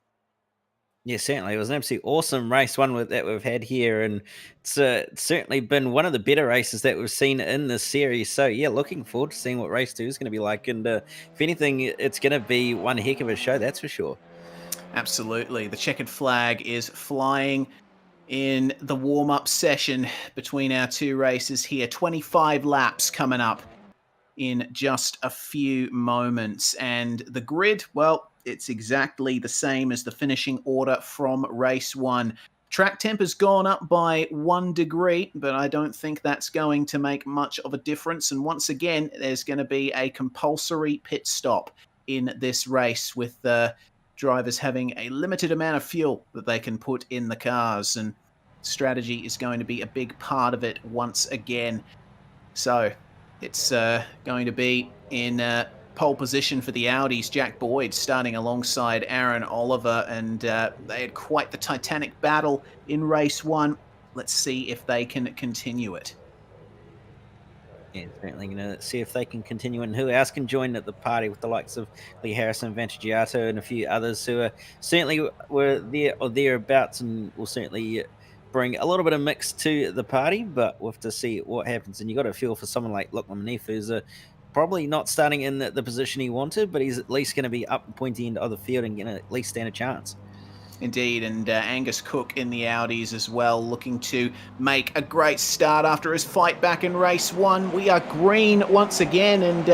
[SPEAKER 6] Yeah, certainly. It was an absolutely awesome race, one that we've had here, and it's certainly been one of the better races that we've seen in this series. So, yeah, looking forward to seeing what race 2 is going to be like. And if anything, it's going to be one heck of a show, that's for sure.
[SPEAKER 5] Absolutely. The checkered flag is flying in the warm-up session between our two races here. 25 laps coming up in just a few moments. And the grid, well, it's exactly the same as the finishing order from race 1. Track temp has gone up by 1 degree, but I don't think that's going to make much of a difference. And once again, there's going to be a compulsory pit stop in this race with drivers having a limited amount of fuel that they can put in the cars, and strategy is going to be a big part of it once again. So it's going to be in pole position for the Audis. Jack Boyd starting alongside Aaron Oliver, and they had quite the titanic battle in race 1. Let's see if they can continue it.
[SPEAKER 6] Yeah, certainly going to see if they can continue, and who else can join at the party with the likes of Lee Harrison, Vantagiato, and a few others who are certainly were there or thereabouts, and will certainly bring a little bit of mix to the party. But we'll have to see what happens. And you got to feel for someone like Lachlan Manif, who's probably not starting in the position he wanted, but he's at least going to be up the pointy end of the field and going to at least stand a chance.
[SPEAKER 5] Indeed, and Angus Cook in the Audis as well, looking to make a great start after his fight back in race 1. We are green once again, and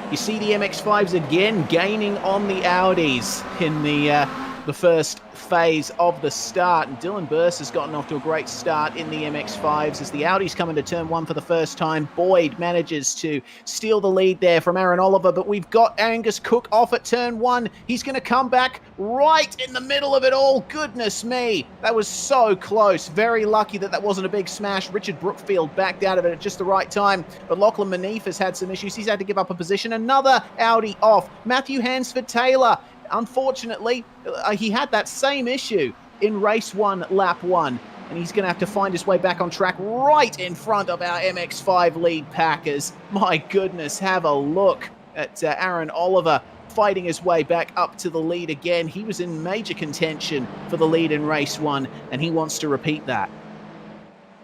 [SPEAKER 5] you see the MX-5s again gaining on the Audis in the first phase of the start. And Dylan Burse has gotten off to a great start in the MX-5s as the Audis come into turn 1 for the first time. Boyd manages to steal the lead there from Aaron Oliver, but we've got Angus Cook off at turn 1. He's going to come back right in the middle of it all. Goodness me, that was so close. Very lucky that wasn't a big smash. Richard Brookfield backed out of it at just the right time, but Lachlan Manif has had some issues. He's had to give up a position. Another Audi off. Matthew Hansford-Taylor, unfortunately, he had that same issue in race 1, lap 1, and he's going to have to find his way back on track right in front of our MX-5 lead packers. My goodness, have a look at Aaron Oliver fighting his way back up to the lead again. He was in major contention for the lead in race 1, and he wants to repeat that.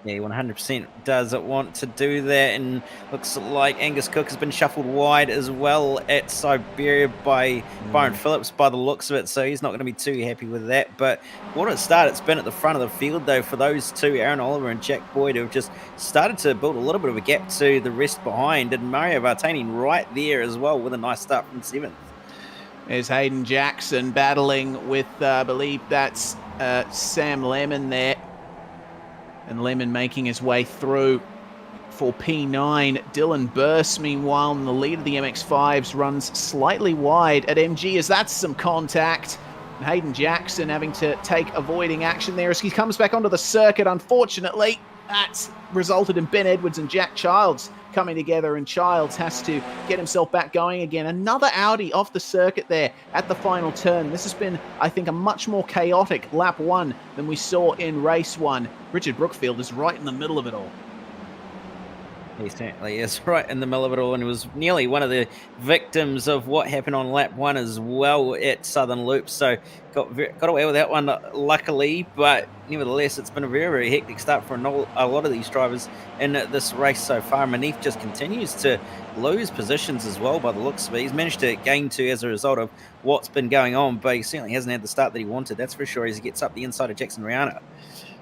[SPEAKER 6] Yeah, he 100% does want to do that, and looks like Angus Cook has been shuffled wide as well at Siberia by Byron Phillips by the looks of it, so he's not going to be too happy with that. But what a start it's been at the front of the field, though, for those two, Aaron Oliver and Jack Boyd, who have just started to build a little bit of a gap to the rest behind, and Mario Vartani right there as well with a nice start from 7th.
[SPEAKER 5] There's Hayden Jackson battling with, I believe that's Sam Lemon there. And Lemon making his way through for P9. Dylan Burse, meanwhile, in the lead of the MX-5s, runs slightly wide at MG as that's some contact. And Hayden Jackson having to take avoiding action there as he comes back onto the circuit. Unfortunately, that's resulted in Ben Edwards and Jack Childs coming together, and Childs has to get himself back going again. Another Audi off the circuit there at the final turn. This has been, I think, a much more chaotic lap 1 than we saw in race 1. Richard Brookfield is right in the middle of it all.
[SPEAKER 6] He certainly is right in the middle of it all, and was nearly one of the victims of what happened on lap 1 as well at Southern Loop. So got away with that one, luckily, but nevertheless, it's been a very, very hectic start for a lot of these drivers in this race so far. Manif just continues to lose positions as well by the looks of it. He's managed to gain 2 as a result of what's been going on, but he certainly hasn't had the start that he wanted, that's for sure, as he gets up the inside of Jackson Rihanna.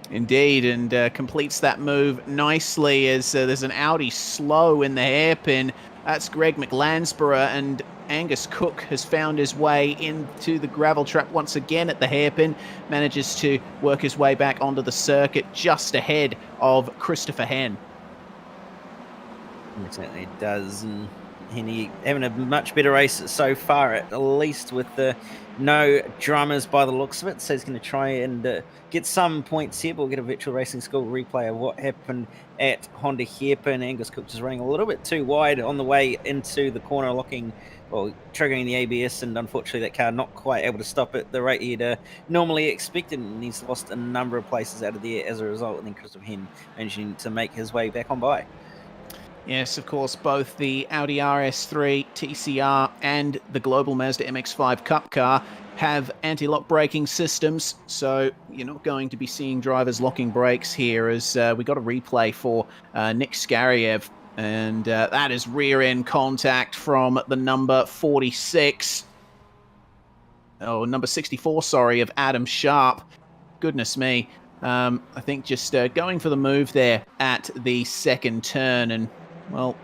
[SPEAKER 5] Indeed, and completes that move nicely as there's an Audi slow in the hairpin. That's Greg McLansborough, and Angus Cook has found his way into the gravel trap once again at the hairpin, manages to work his way back onto the circuit just ahead of Christopher Henn.
[SPEAKER 6] It certainly does, and Henny having a much better race so far, at least with the no dramas by the looks of it. So he's going to try and get some points here, but we'll get a virtual racing school replay of what happened at Honda Hairpin. Angus Cook just running a little bit too wide on the way into the corner, triggering the ABS, and unfortunately that car not quite able to stop at the rate he'd normally expected, and he's lost a number of places out of there as a result, and then Christopher Henn managing to make his way back on by.
[SPEAKER 5] Yes, of course, both the Audi RS3 TCR and the Global Mazda MX-5 Cup car have anti-lock braking systems, so you're not going to be seeing drivers locking brakes here, as we got a replay for Nick Skariev, and that is rear-end contact from the number 46. Oh, number 64, sorry, of Adam Sharp. Goodness me. I think just going for the move there at the second turn, and well,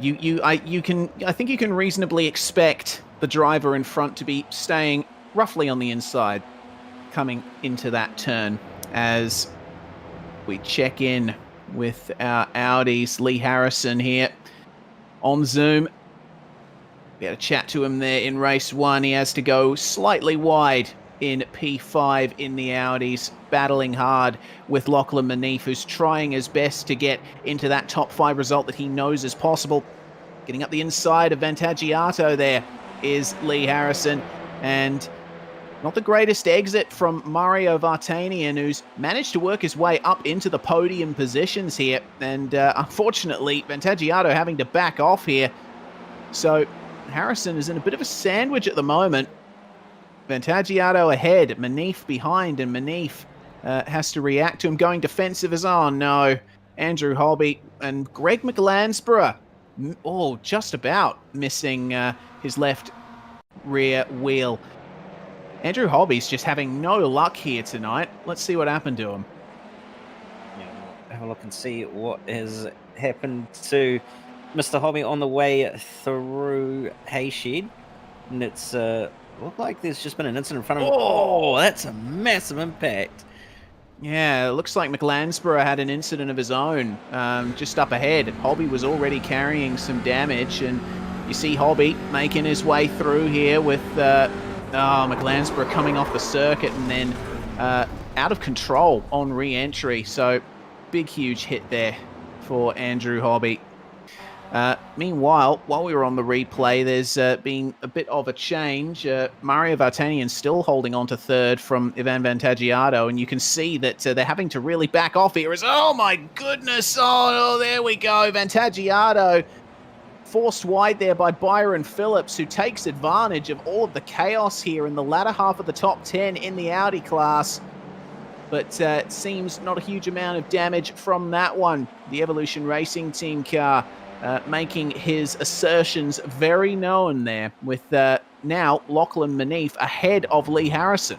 [SPEAKER 5] I think you can reasonably expect the driver in front to be staying roughly on the inside coming into that turn. As we check in with our Audis, Lee Harrison here on Zoom. We had a chat to him there in race 1. He has to go slightly wide in P5 in the Audis, battling hard with Lachlan Manif, who's trying his best to get into that top 5 result that he knows is possible. Getting up the inside of Vantagiato there is Lee Harrison, and not the greatest exit from Mario Vartanian, who's managed to work his way up into the podium positions here, and unfortunately Vantagiato having to back off here. So Harrison is in a bit of a sandwich at the moment. Vantagiato ahead, Manif behind, and Manif has to react to him going defensive as, oh no, Andrew Holby and Greg McLansborough, just about missing his left rear wheel. Andrew Holby's just having no luck here tonight. Let's see what happened to him.
[SPEAKER 6] Yeah, we'll have a look and see what has happened to Mr. Hobby on the way through Hayshed. And it's looked like there's just been an incident in front of him. Oh, that's a massive impact.
[SPEAKER 5] Yeah, it looks like McLansborough had an incident of his own just up ahead. Hobby was already carrying some damage, and you see Hobby making his way through here with McLansborough coming off the circuit and then out of control on re-entry. So big, huge hit there for Andrew Hobby. Meanwhile, while we were on the replay, there's been a bit of a change. Mario Vartanian still holding on to third from Ivan Vantagiato, and you can see that they're having to really back off here. Oh my goodness! Oh, there we go. Vantagiato forced wide there by Byron Phillips, who takes advantage of all of the chaos here in the latter half of the top 10 in the Audi class. But it seems not a huge amount of damage from that one. The Evolution Racing Team car making his assertions very known there, with now Lachlan Manif ahead of Lee Harrison.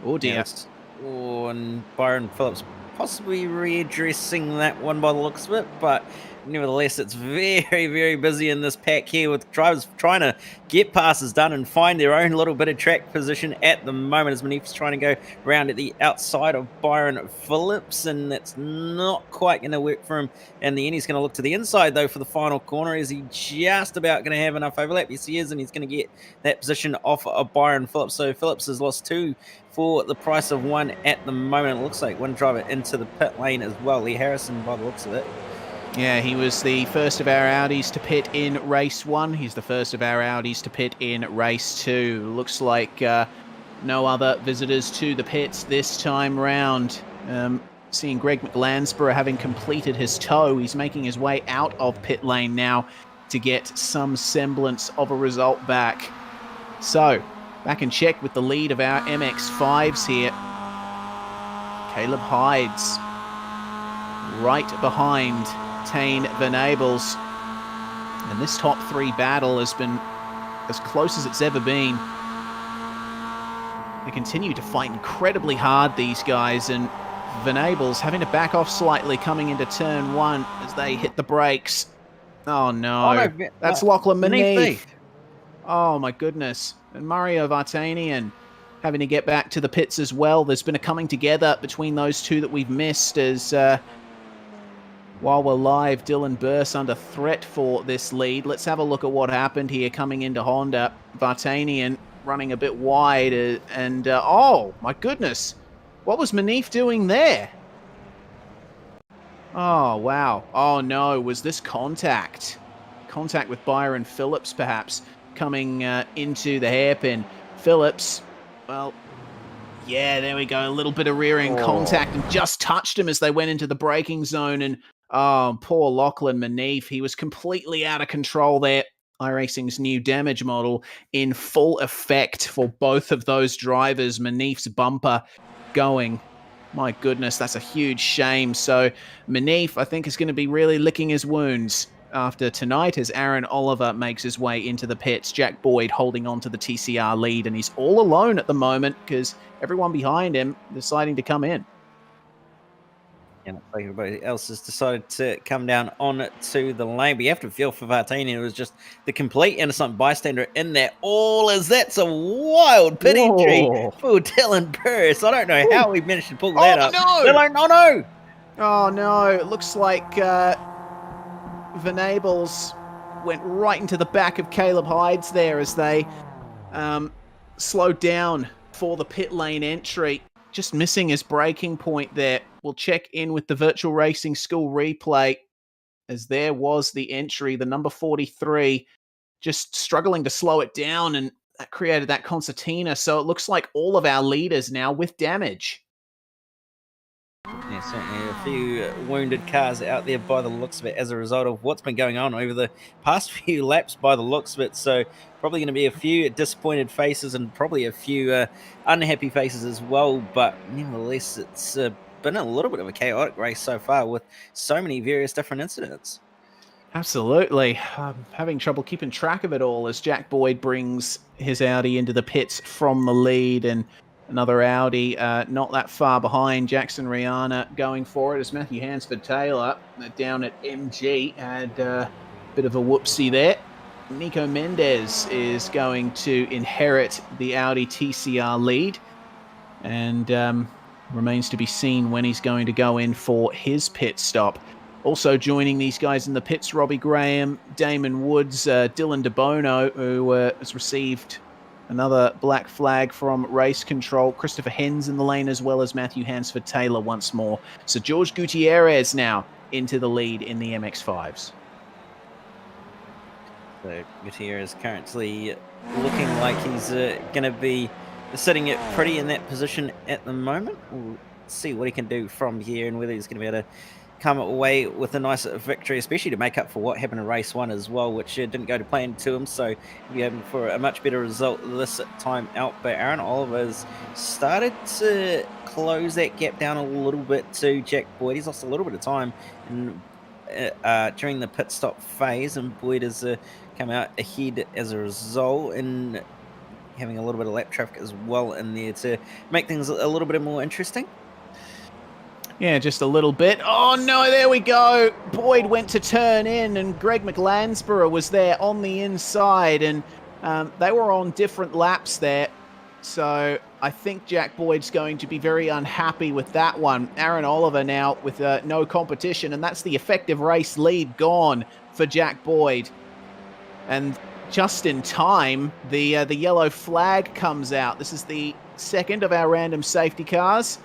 [SPEAKER 5] Oh dear.
[SPEAKER 6] Yes. Oh, and Byron Phillips possibly readdressing that one by the looks of it, but nevertheless, it's very, very busy in this pack here with drivers trying to get passes done and find their own little bit of track position at the moment, as Manif's trying to go around at the outside of Byron Phillips, and that's not quite going to work for him. In the end, he's going to look to the inside, though, for the final corner. Is he just about going to have enough overlap? Yes, he is, and he's going to get that position off of Byron Phillips. So Phillips has lost 2 for the price of 1 at the moment. It looks like one driver into the pit lane as well, Lee Harrison, by the looks of it.
[SPEAKER 5] Yeah, he was the first of our Audis to pit in race 1. He's the first of our Audis to pit in race 2. Looks like no other visitors to the pits this time round. Seeing Greg McLansborough having completed his tow, he's making his way out of pit lane now to get some semblance of a result back. So, back and check with the lead of our MX-5s here. Caleb Hydes right behind Tane Venables. And this top 3 battle has been as close as it's ever been. They continue to fight incredibly hard, these guys, and Venables having to back off slightly coming into turn 1 as they hit the brakes. Oh no, that's Lachlan Manif. Oh my goodness. And Mario Vartanian having to get back to the pits as well. There's been a coming together between those two that we've missed, as while we're live, Dylan Burse under threat for this lead. Let's have a look at what happened here coming into Honda. Vartanian running a bit wide, and oh my goodness, what was Manif doing there? Oh wow, oh no, was this contact? Contact with Byron Phillips perhaps, coming into the hairpin. Phillips, well, yeah, there we go, a little bit of rear-end contact, and just touched him as they went into the braking zone, and oh, poor Lachlan Manif, he was completely out of control there. iRacing's new damage model in full effect for both of those drivers. Manif's bumper going. My goodness, that's a huge shame. So Manif, I think, is going to be really licking his wounds after tonight as Aaron Oliver makes his way into the pits. Jack Boyd holding on to the TCR lead, and he's all alone at the moment because everyone behind him deciding to come in.
[SPEAKER 6] And everybody else has decided to come down on to the lane. But you have to feel for Vartanian, who was just the complete innocent bystander in there. All as that's a wild pit entry for Dylan Burse. I don't know how we managed to pull that up.
[SPEAKER 5] No!
[SPEAKER 6] Dylan, oh no!
[SPEAKER 5] Oh no, it looks like Venables went right into the back of Caleb Hydes there as they slowed down for the pit lane entry. Just missing his braking point there. We'll check in with the Virtual Racing School replay as there was the entry, the number 43, just struggling to slow it down, and that created that concertina. So it looks like all of our leaders now with damage.
[SPEAKER 6] Yeah, certainly a few wounded cars out there by the looks of it as a result of what's been going on over the past few laps by the looks of it. So probably going to be a few disappointed faces and probably a few unhappy faces as well. But nevertheless, it's been a little bit of a chaotic race so far with so many various different incidents.
[SPEAKER 5] Absolutely. I'm having trouble keeping track of it all as Jack Boyd brings his Audi into the pits from the lead, and another Audi not that far behind. Jackson Rihanna going for it as Matthew Hansford-Taylor down at MG had a bit of a whoopsie there. Nico Mendez is going to inherit the Audi TCR lead, and remains to be seen when he's going to go in for his pit stop. Also joining these guys in the pits, Robbie Graham, Damon Woods, Dylan DeBono, who has received another black flag from race control. Christopher Hens in the lane, as well as Matthew Hansford-Taylor once more. So George Gutierrez now into the lead in the MX-5s.
[SPEAKER 6] So Gutierrez currently looking like he's going to be sitting it pretty in that position at the moment. We'll see what he can do from here and whether he's going to be able to come away with a nice victory, especially to make up for what happened in race 1 as well, which didn't go to plan to him. So he'll be hoping for a much better result this time out. But Aaron Oliver's started to close that gap down a little bit to Jack Boyd. He's lost a little bit of time during the pit stop phase, and Boyd has come out ahead as a result, and having a little bit of lap traffic as well in there to make things a little bit more interesting.
[SPEAKER 5] Yeah, just a little bit. Oh, no, there we go. Boyd went to turn in, and Greg McLansborough was there on the inside, and they were on different laps there. So I think Jack Boyd's going to be very unhappy with that one. Aaron Oliver now with no competition, and that's the effective race lead gone for Jack Boyd. And just in time, the yellow flag comes out. This is the second of our random safety cars.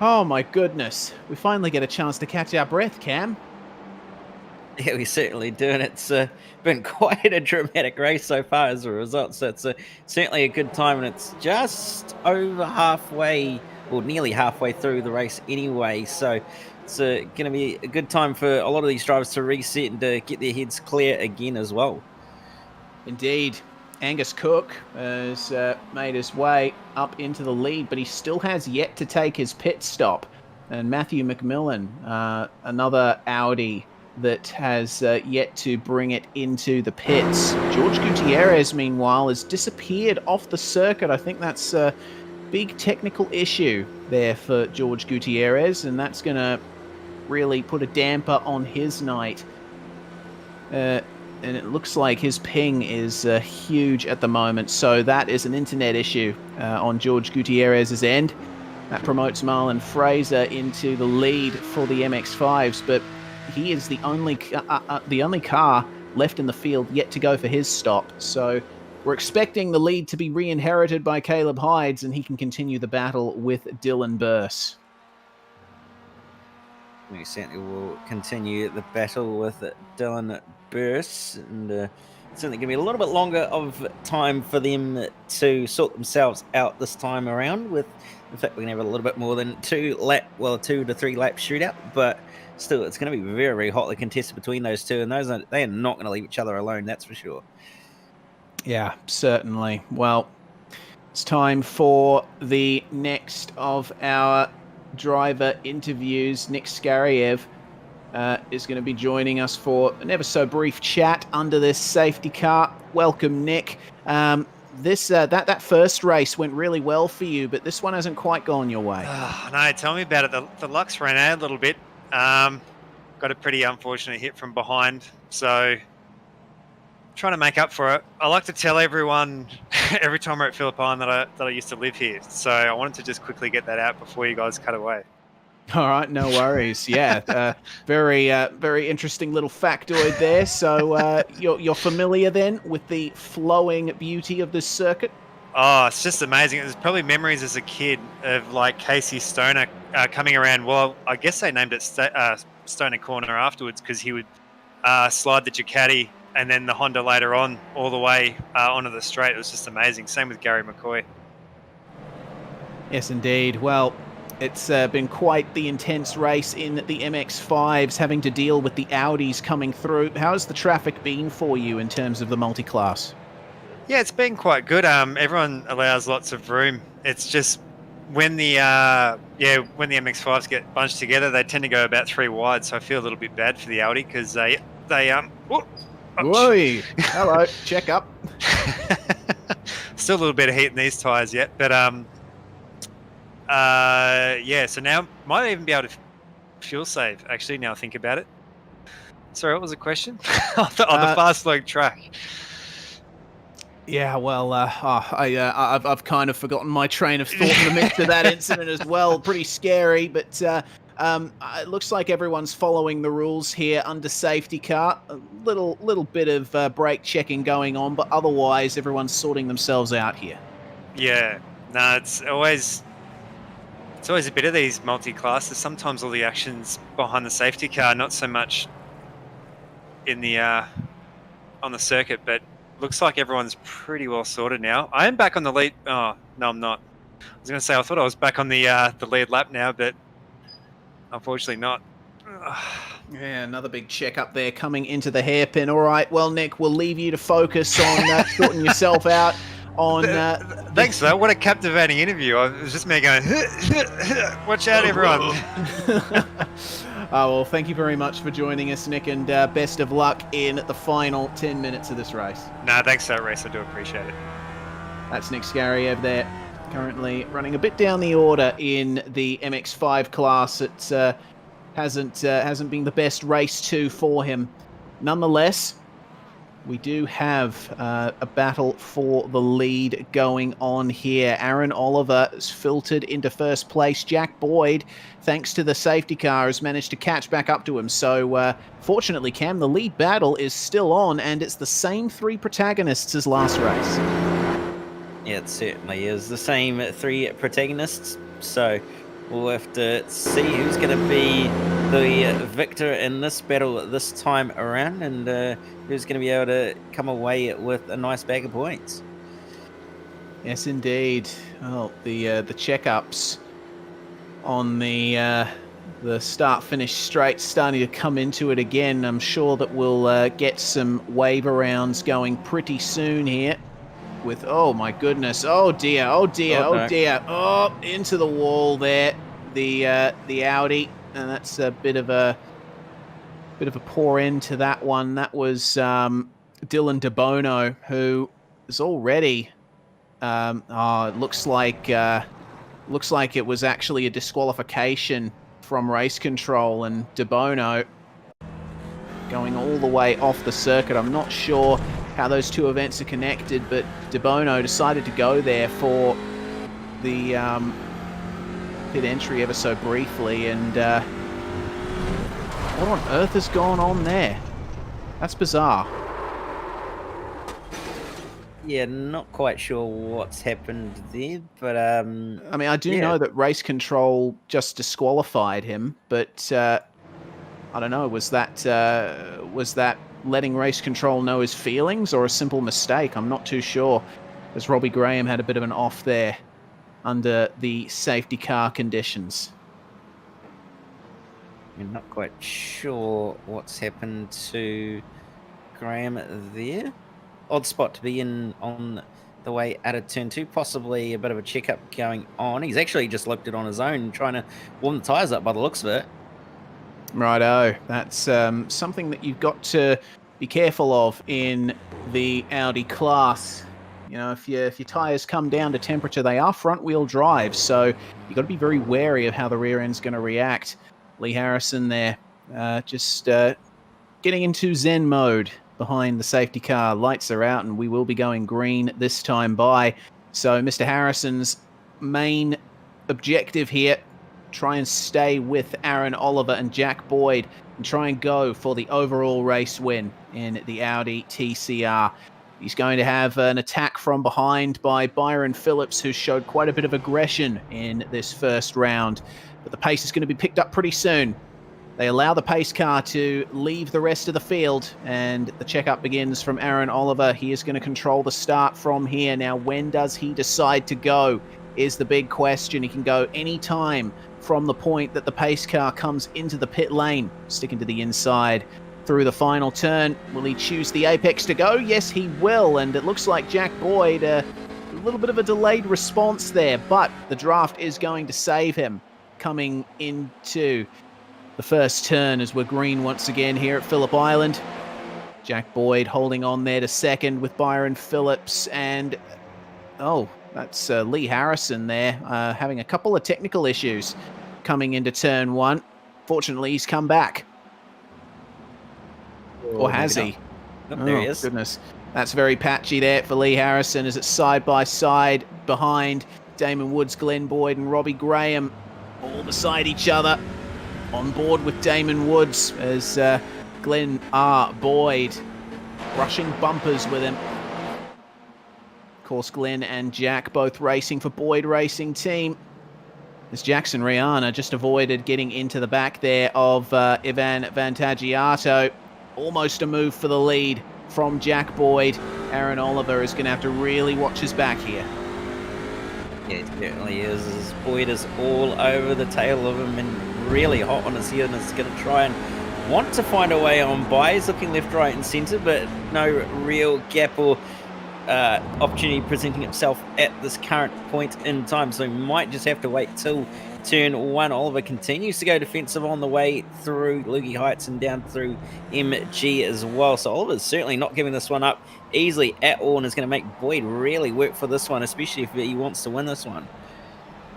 [SPEAKER 5] Oh my goodness. We finally get a chance to catch our breath, Cam.
[SPEAKER 6] Yeah, we certainly do, and it's been quite a dramatic race so far as a result. So it's certainly a good time, and it's just over halfway, or nearly halfway through the race anyway. So it's going to be a good time for a lot of these drivers to reset and to get their heads clear again as well.
[SPEAKER 5] Indeed. Angus Cook has made his way up into the lead, but he still has yet to take his pit stop. And Matthew McMillan, another Audi that has yet to bring it into the pits. George Gutierrez, meanwhile, has disappeared off the circuit. I think that's a big technical issue there for George Gutierrez, and that's going to really put a damper on his night. And it looks like his ping is huge at the moment, so that is an internet issue on George Gutierrez's end. That promotes Marlon Fraser into the lead for the MX-5s, but he is the only car left in the field yet to go for his stop. So we're expecting the lead to be re-inherited by Caleb Hydes, and he can continue the battle with Dylan Burse.
[SPEAKER 6] We certainly will continue the battle with Dylan Burse, and it's certainly going to be a little bit longer of time for them to sort themselves out this time around. With, in fact, we're going to have a little bit more than 2 to 3 lap shootout, but still, it's going to be very, very hotly contested between those two, and they are not going to leave each other alone, that's for sure.
[SPEAKER 5] Yeah, certainly. Well, it's time for the next of our driver interviews. Nick Skariev is going to be joining us for an ever so brief chat under this safety car. Welcome, Nick. That first race went really well for you, but this one hasn't quite gone your way.
[SPEAKER 8] No, tell me about it. The luck's ran out a little bit. Got a pretty unfortunate hit from behind, so trying to make up for it. I like to tell everyone every time we're at Phillip Island that I used to live here, so I wanted to just quickly get that out before you guys cut away.
[SPEAKER 5] All right, no worries. Yeah, very interesting little factoid there. So you're familiar then with the flowing beauty of this circuit?
[SPEAKER 8] Oh, it's just amazing. There's probably memories as a kid of like Casey Stoner coming around. Well, I guess they named it Stoner Corner afterwards because he would slide the Ducati and then the Honda later on all the way onto the straight. It was just amazing. Same with Gary McCoy.
[SPEAKER 5] Yes, indeed. Well, it's been quite the intense race in the MX-5s, having to deal with the Audis coming through. How's the traffic been for you in terms of the multi-class?
[SPEAKER 8] Yeah, it's been quite good. Everyone allows lots of room. It's just when the when the MX-5s get bunched together, they tend to go about 3 wide. So I feel a little bit bad for the Audi because they
[SPEAKER 5] Whoa! Hello, check up.
[SPEAKER 8] Still a little bit of heat in these tyres yet, but yeah. So now might even be able to fuel save. Actually, now I think about it. Sorry, what was the question? on the fast log track.
[SPEAKER 5] Yeah, well, I've kind of forgotten my train of thought in the midst of that incident as well. Pretty scary, but it looks like everyone's following the rules here under safety car. A little bit of brake checking going on, but otherwise everyone's sorting themselves out here.
[SPEAKER 8] Yeah, no, it's always a bit of these multi-classes. Sometimes all the action's behind the safety car, not so much in the on the circuit, but looks like everyone's pretty well sorted now. I am back on the lead. Oh, no, I'm not. I was going to say, I thought I was back on the lead lap now, but unfortunately not.
[SPEAKER 5] Yeah, another big check up there coming into the hairpin. All right, well, Nick, we'll leave you to focus on sorting yourself out on...
[SPEAKER 8] Thanks for that. What a captivating interview. It was just me going, watch out, everyone.
[SPEAKER 5] Well, thank you very much for joining us, Nick, and best of luck in the final 10 minutes of this race.
[SPEAKER 8] No, thanks for that race. I do appreciate it.
[SPEAKER 5] That's Nick Scarry there, currently running a bit down the order in the MX-5 class. It hasn't been the best race too for him. Nonetheless, we do have a battle for the lead going on here. Aaron Oliver has filtered into first place. Jack Boyd, thanks to the safety car, has managed to catch back up to him. So fortunately, Cam, the lead battle is still on, and it's the same 3 protagonists as last race.
[SPEAKER 6] Yeah, it certainly is the same 3 protagonists. So we'll have to see who's going to be the victor in this battle this time around, and who's going to be able to come away with a nice bag of points.
[SPEAKER 5] Yes, indeed. Well, the checkups on the start-finish straight starting to come into it again. I'm sure that we'll get some waiver rounds going pretty soon here. With, oh my goodness, oh dear, oh dear, oh dear, oh, into the wall there, the Audi, and that's a bit of a poor end to that one. That was Dylan DeBono, who is already, it looks like it was actually a disqualification from race control, and DeBono going all the way off the circuit. I'm not sure how those 2 events are connected, but DeBono decided to go there for the pit entry ever so briefly, and what on earth has gone on there? That's bizarre.
[SPEAKER 6] Yeah, not quite sure what's happened there, but
[SPEAKER 5] I mean, I do know that race control just disqualified him, but I don't know, was that letting race control know his feelings or a simple mistake? I'm not too sure, as Robbie Graham had a bit of an off there under the safety car conditions.
[SPEAKER 6] I'm not quite sure what's happened to Graham there. Odd spot to be in on the way out of turn 2. Possibly a bit of a checkup going on. He's actually just looked it on his own, trying to warm the tyres up by the looks of it.
[SPEAKER 5] Righto. That's something that you've got to be careful of in the Audi class. You know, if your tyres come down to temperature, they are front-wheel drive, so you've got to be very wary of how the rear end's going to react. Lee Harrison there, just getting into Zen mode behind the safety car. Lights are out, and we will be going green this time by. So Mr. Harrison's main objective here try and stay with Aaron Oliver and Jack Boyd and try and go for the overall race win in the Audi TCR. He's going to have an attack from behind by Byron Phillips, who showed quite a bit of aggression in this first round. But the pace is going to be picked up pretty soon. They allow the pace car to leave the rest of the field, and the checkup begins from Aaron Oliver. He is going to control the start from here. Now, when does he decide to go is the big question. He can go any time from the point that the pace car comes into the pit lane, sticking to the inside through the final turn. Will he choose the apex to go? Yes, he will, and it looks like Jack Boyd, a little bit of a delayed response there, but the draft is going to save him coming into the first turn as we're green once again here at Phillip Island. Jack Boyd holding on there to second with Byron Phillips, and that's Lee Harrison there, having a couple of technical issues coming into turn one. Fortunately, he's come back. Or has he?
[SPEAKER 6] Oh, there he is.
[SPEAKER 5] Goodness. That's very patchy there for Lee Harrison as it's side by side behind Damon Woods, Glenn Boyd and Robbie Graham all beside each other. On board with Damon Woods as Glenn R. Boyd brushing bumpers with him. Of course, Glenn and Jack both racing for Boyd Racing Team. As Jackson Rihanna just avoided getting into the back there of Ivan Vantagiato. Almost a move for the lead from Jack Boyd. Aaron Oliver is going to have to really watch his back here.
[SPEAKER 6] Yeah, it certainly is. As Boyd is all over the tail of him and really hot on his heel, and is going to try and want to find a way on by. He's looking left, right and centre, but no real gap or opportunity presenting itself at this current point in time. So he might just have to wait till turn one. Oliver continues to go defensive on the way through Loogie Heights and down through MG as well. So Oliver's certainly not giving this one up easily at all, and is going to make Boyd really work for this one, especially if he wants to win this one.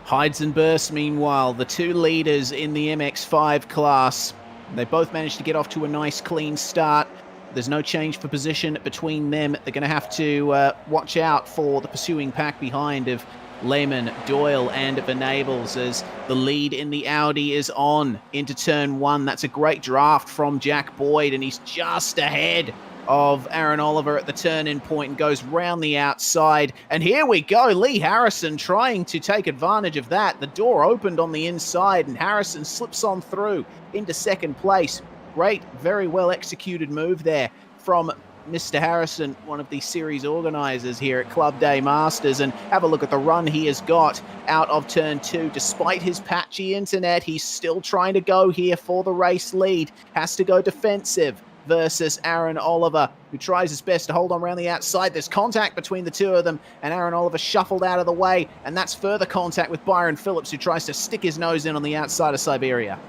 [SPEAKER 5] Hides and bursts, meanwhile, the two leaders in the MX-5 class. They both managed to get off to a nice clean start. There's no change for position between them. They're going to have to watch out for the pursuing pack behind of Lehman, Doyle and Venables as the lead in the Audi is on into turn one. That's a great draft from Jack Boyd, and he's just ahead of Aaron Oliver at the turn-in point and goes round the outside. And here we go, Lee Harrison trying to take advantage of that. The door opened on the inside and Harrison slips on through into second place. Great, very well executed move there from Mr. Harrison, one of the series organizers here at Club Day Masters, and have a look at the run he has got out of turn two. Despite his patchy internet, he's still trying to go here for the race lead. Has to go defensive versus Aaron Oliver, who tries his best to hold on around the outside. There's contact between the two of them, and Aaron Oliver shuffled out of the way, and that's further contact with Byron Phillips, who tries to stick his nose in on the outside of Siberia.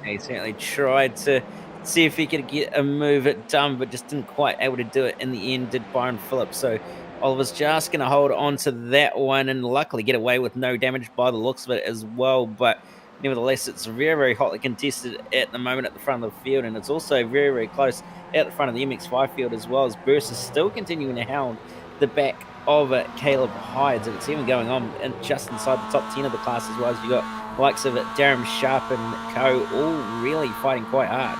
[SPEAKER 6] He certainly tried to see if he could get a move it done, but just didn't quite able to do it in the end, did Byron Phillips. So Oliver's just going to hold on to that one and luckily get away with no damage by the looks of it as well. But nevertheless, it's very, very hotly contested at the moment at the front of the field, and it's also very, very close at the front of the MX-5 field as well, as Burst is still continuing to hound the back of Caleb Hides, and it's even going on and just inside the top 10 of the class as well, as you got the likes of Darren Sharp and co all really fighting quite hard.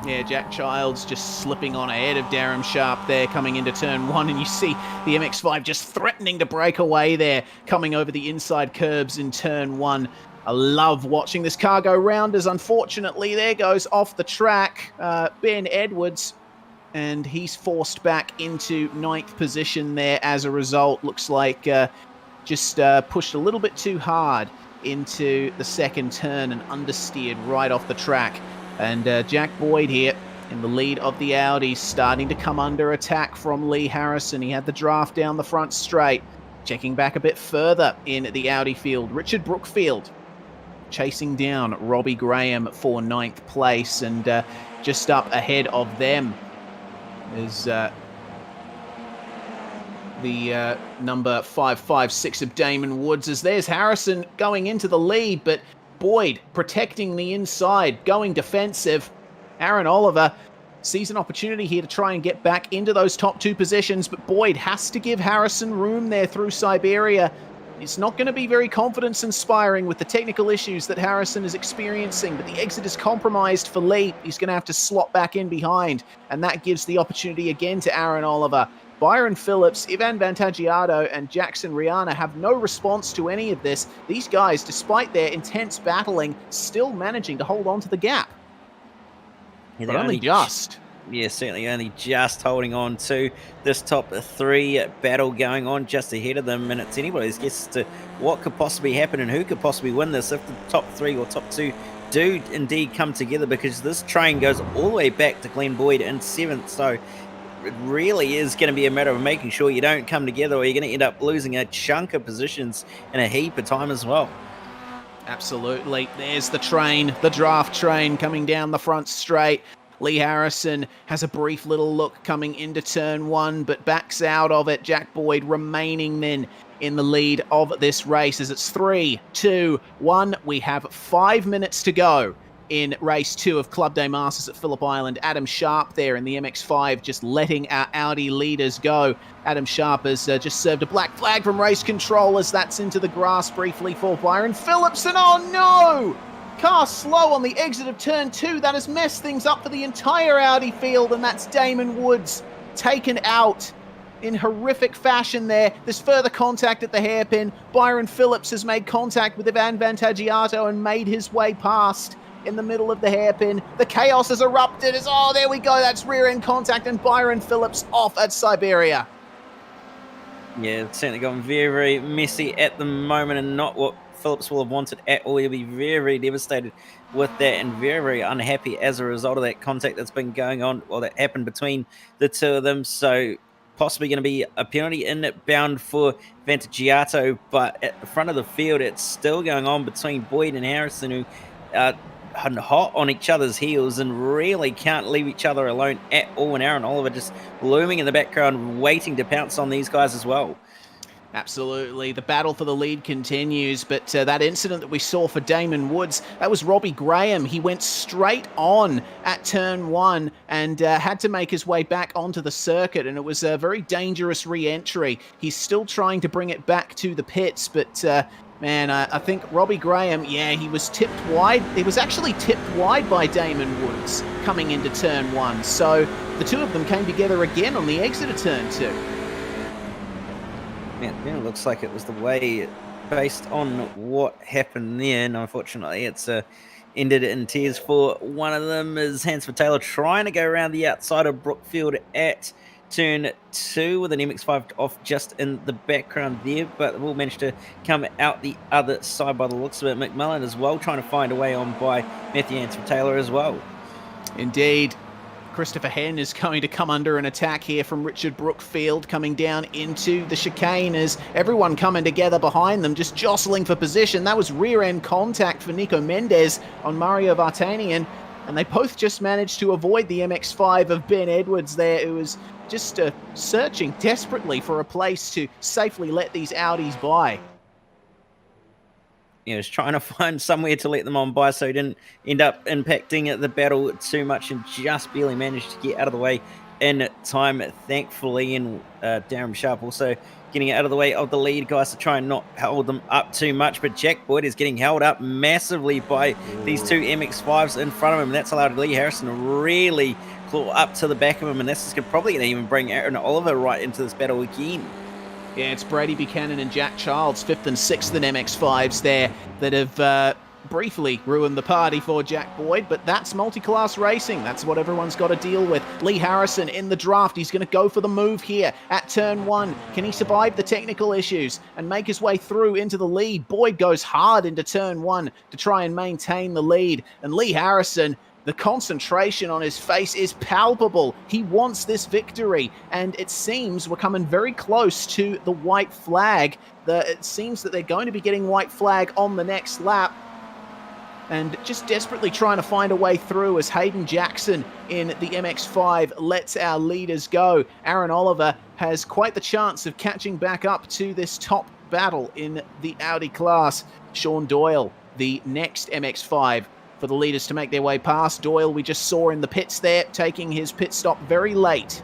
[SPEAKER 5] Yeah, Jack Childs just slipping on ahead of Darren Sharp there coming into turn one, and you see the MX-5 just threatening to break away there, coming over the inside curbs in turn one. I love watching this car go round, as unfortunately there goes off the track Ben Edwards, and he's forced back into 9th position there as a result. Looks like just pushed a little bit too hard into the second turn and understeered right off the track. And Jack Boyd here in the lead of the Audi, starting to come under attack from Lee Harrison. He had the draft down the front straight. Checking back a bit further in the Audi field, Richard Brookfield chasing down Robbie Graham for 9th place, and just up ahead of them is the number 556 of Damon Woods, as there's Harrison going into the lead, but Boyd protecting the inside, going defensive. Aaron Oliver sees an opportunity here to try and get back into those top two positions, but Boyd has to give Harrison room there through Siberia. It's not going to be very confidence-inspiring with the technical issues that Harrison is experiencing, but the exit is compromised for Lee. He's going to have to slot back in behind, and that gives the opportunity again to Aaron Oliver. Byron Phillips, Ivan Vantagiato, and Jackson Rihanna have no response to any of this. These guys, despite their intense battling, still managing to hold on to the gap.
[SPEAKER 6] Yeah,
[SPEAKER 5] but only just.
[SPEAKER 6] Yeah, certainly only just holding on to this top 3 battle going on just ahead of them, and it's anybody's guess as to what could possibly happen and who could possibly win this if the top 3 or top 2 do indeed come together, because this train goes all the way back to Glenn Boyd in 7th, so it really is going to be a matter of making sure you don't come together or you're going to end up losing a chunk of positions in a heap of time as well.
[SPEAKER 5] Absolutely. There's the train, the draft train coming down the front straight. Lee Harrison has a brief little look coming into turn 1, but backs out of it. Jack Boyd remaining then in the lead of this race as it's 3, 2, 1. We have 5 minutes to go in race 2 of Club Day Masters at Phillip Island. Adam Sharp there in the MX-5 just letting our Audi leaders go. Adam Sharp has just served a black flag from race control as that's into the grass briefly for Byron Phillips, and oh no! Car slow on the exit of turn 2. That has messed things up for the entire Audi field, and that's Damon Woods taken out in horrific fashion there. There's further contact at the hairpin. Byron Phillips has made contact with Ivan Vantagiato and made his way past in the middle of the hairpin. The chaos has erupted as, oh, there we go, that's rear end contact, and Byron Phillips off at Siberia.
[SPEAKER 6] Yeah, it's certainly gone very, very messy at the moment, and not what Phillips will have wanted at all. He'll be very, very devastated with that and very, very unhappy as a result of that contact that's been going on, or that happened between the two of them. So possibly going to be a penalty inbound for Vantagiato, but at the front of the field, it's still going on between Boyd and Harrison, who are hot on each other's heels and really can't leave each other alone at all. And Aaron Oliver just looming in the background, waiting to pounce on these guys as well.
[SPEAKER 5] Absolutely. The battle for the lead continues, but that incident that we saw for Damon Woods, that was Robbie Graham. He went straight on at turn 1 and had to make his way back onto the circuit, and it was a very dangerous re-entry. He's still trying to bring it back to the pits, but man, I think Robbie Graham, yeah, he was tipped wide. He was actually tipped wide by Damon Woods coming into turn 1, so the two of them came together again on the exit of turn 2.
[SPEAKER 6] Yeah, it looks like it was the way, based on what happened there, and unfortunately it's ended in tears for one of them, as Hansford Taylor trying to go around the outside of Brookfield at turn 2 with an MX-5 off just in the background there, but we'll manage to come out the other side by the looks of it. McMillan as well trying to find a way on by Matthew Hansford Taylor as well.
[SPEAKER 5] Indeed. Christopher Henn is going to come under an attack here from Richard Brookfield, coming down into the chicane as everyone coming together behind them, just jostling for position. That was rear-end contact for Nico Mendez on Mario Vartanian, and they both just managed to avoid the MX-5 of Ben Edwards there, who was just searching desperately for a place to safely let these Audis by.
[SPEAKER 6] He was trying to find somewhere to let them on by so he didn't end up impacting the battle too much, and just barely managed to get out of the way in time, thankfully. And Darren Sharp also getting out of the way of the lead guys to try and not hold them up too much. But Jack Boyd is getting held up massively by these two MX-5s in front of him. And that's allowed Lee Harrison to really claw up to the back of him. And this is probably going to even bring Aaron Oliver right into this battle again.
[SPEAKER 5] Yeah, it's Brady Buchanan and Jack Childs, 5th and 6th in MX-5s there, that have briefly ruined the party for Jack Boyd, but that's multi-class racing. That's what everyone's got to deal with. Lee Harrison in the draft. He's going to go for the move here at turn 1. Can he survive the technical issues and make his way through into the lead? Boyd goes hard into turn 1 to try and maintain the lead, and Lee Harrison, the concentration on his face is palpable. He wants this victory, and it seems we're coming very close to the white flag. It seems that they're going to be getting white flag on the next lap, and just desperately trying to find a way through as Hayden Jackson in the MX-5 lets our leaders go. Aaron Oliver has quite the chance of catching back up to this top battle in the Audi class. Sean Doyle, the next MX-5, for the leaders to make their way past. Doyle, we just saw in the pits there, taking his pit stop very late.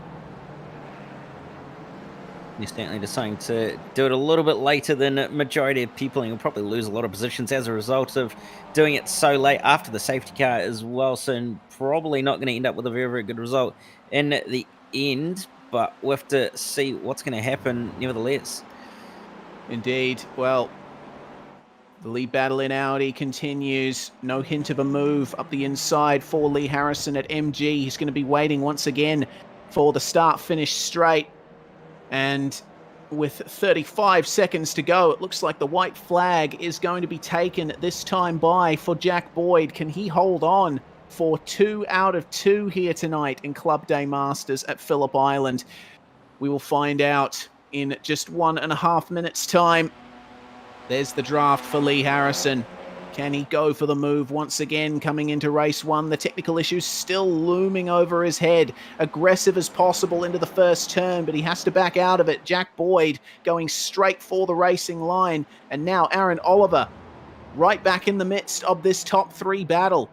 [SPEAKER 6] You're certainly deciding to do it a little bit later than majority of people, and you'll probably lose a lot of positions as a result of doing it so late after the safety car as well. So probably not going to end up with a very, very good result in the end, but we'll have to see what's going to happen nevertheless.
[SPEAKER 5] Indeed. Well, the lead battle in Audi continues. No hint of a move up the inside for Lee Harrison at MG. He's going to be waiting once again for the start-finish straight. And with 35 seconds to go, it looks like the white flag is going to be taken this time by for Jack Boyd. Can he hold on for 2 out of 2 here tonight in Club Day Masters at Phillip Island? We will find out in just 1.5 minutes' time. There's the draft for Lee Harrison. Can he go for the move once again coming into race 1? The technical issues still looming over his head. Aggressive as possible into the first turn, but he has to back out of it. Jack Boyd going straight for the racing line. And now Aaron Oliver right back in the midst of this top 3 battle.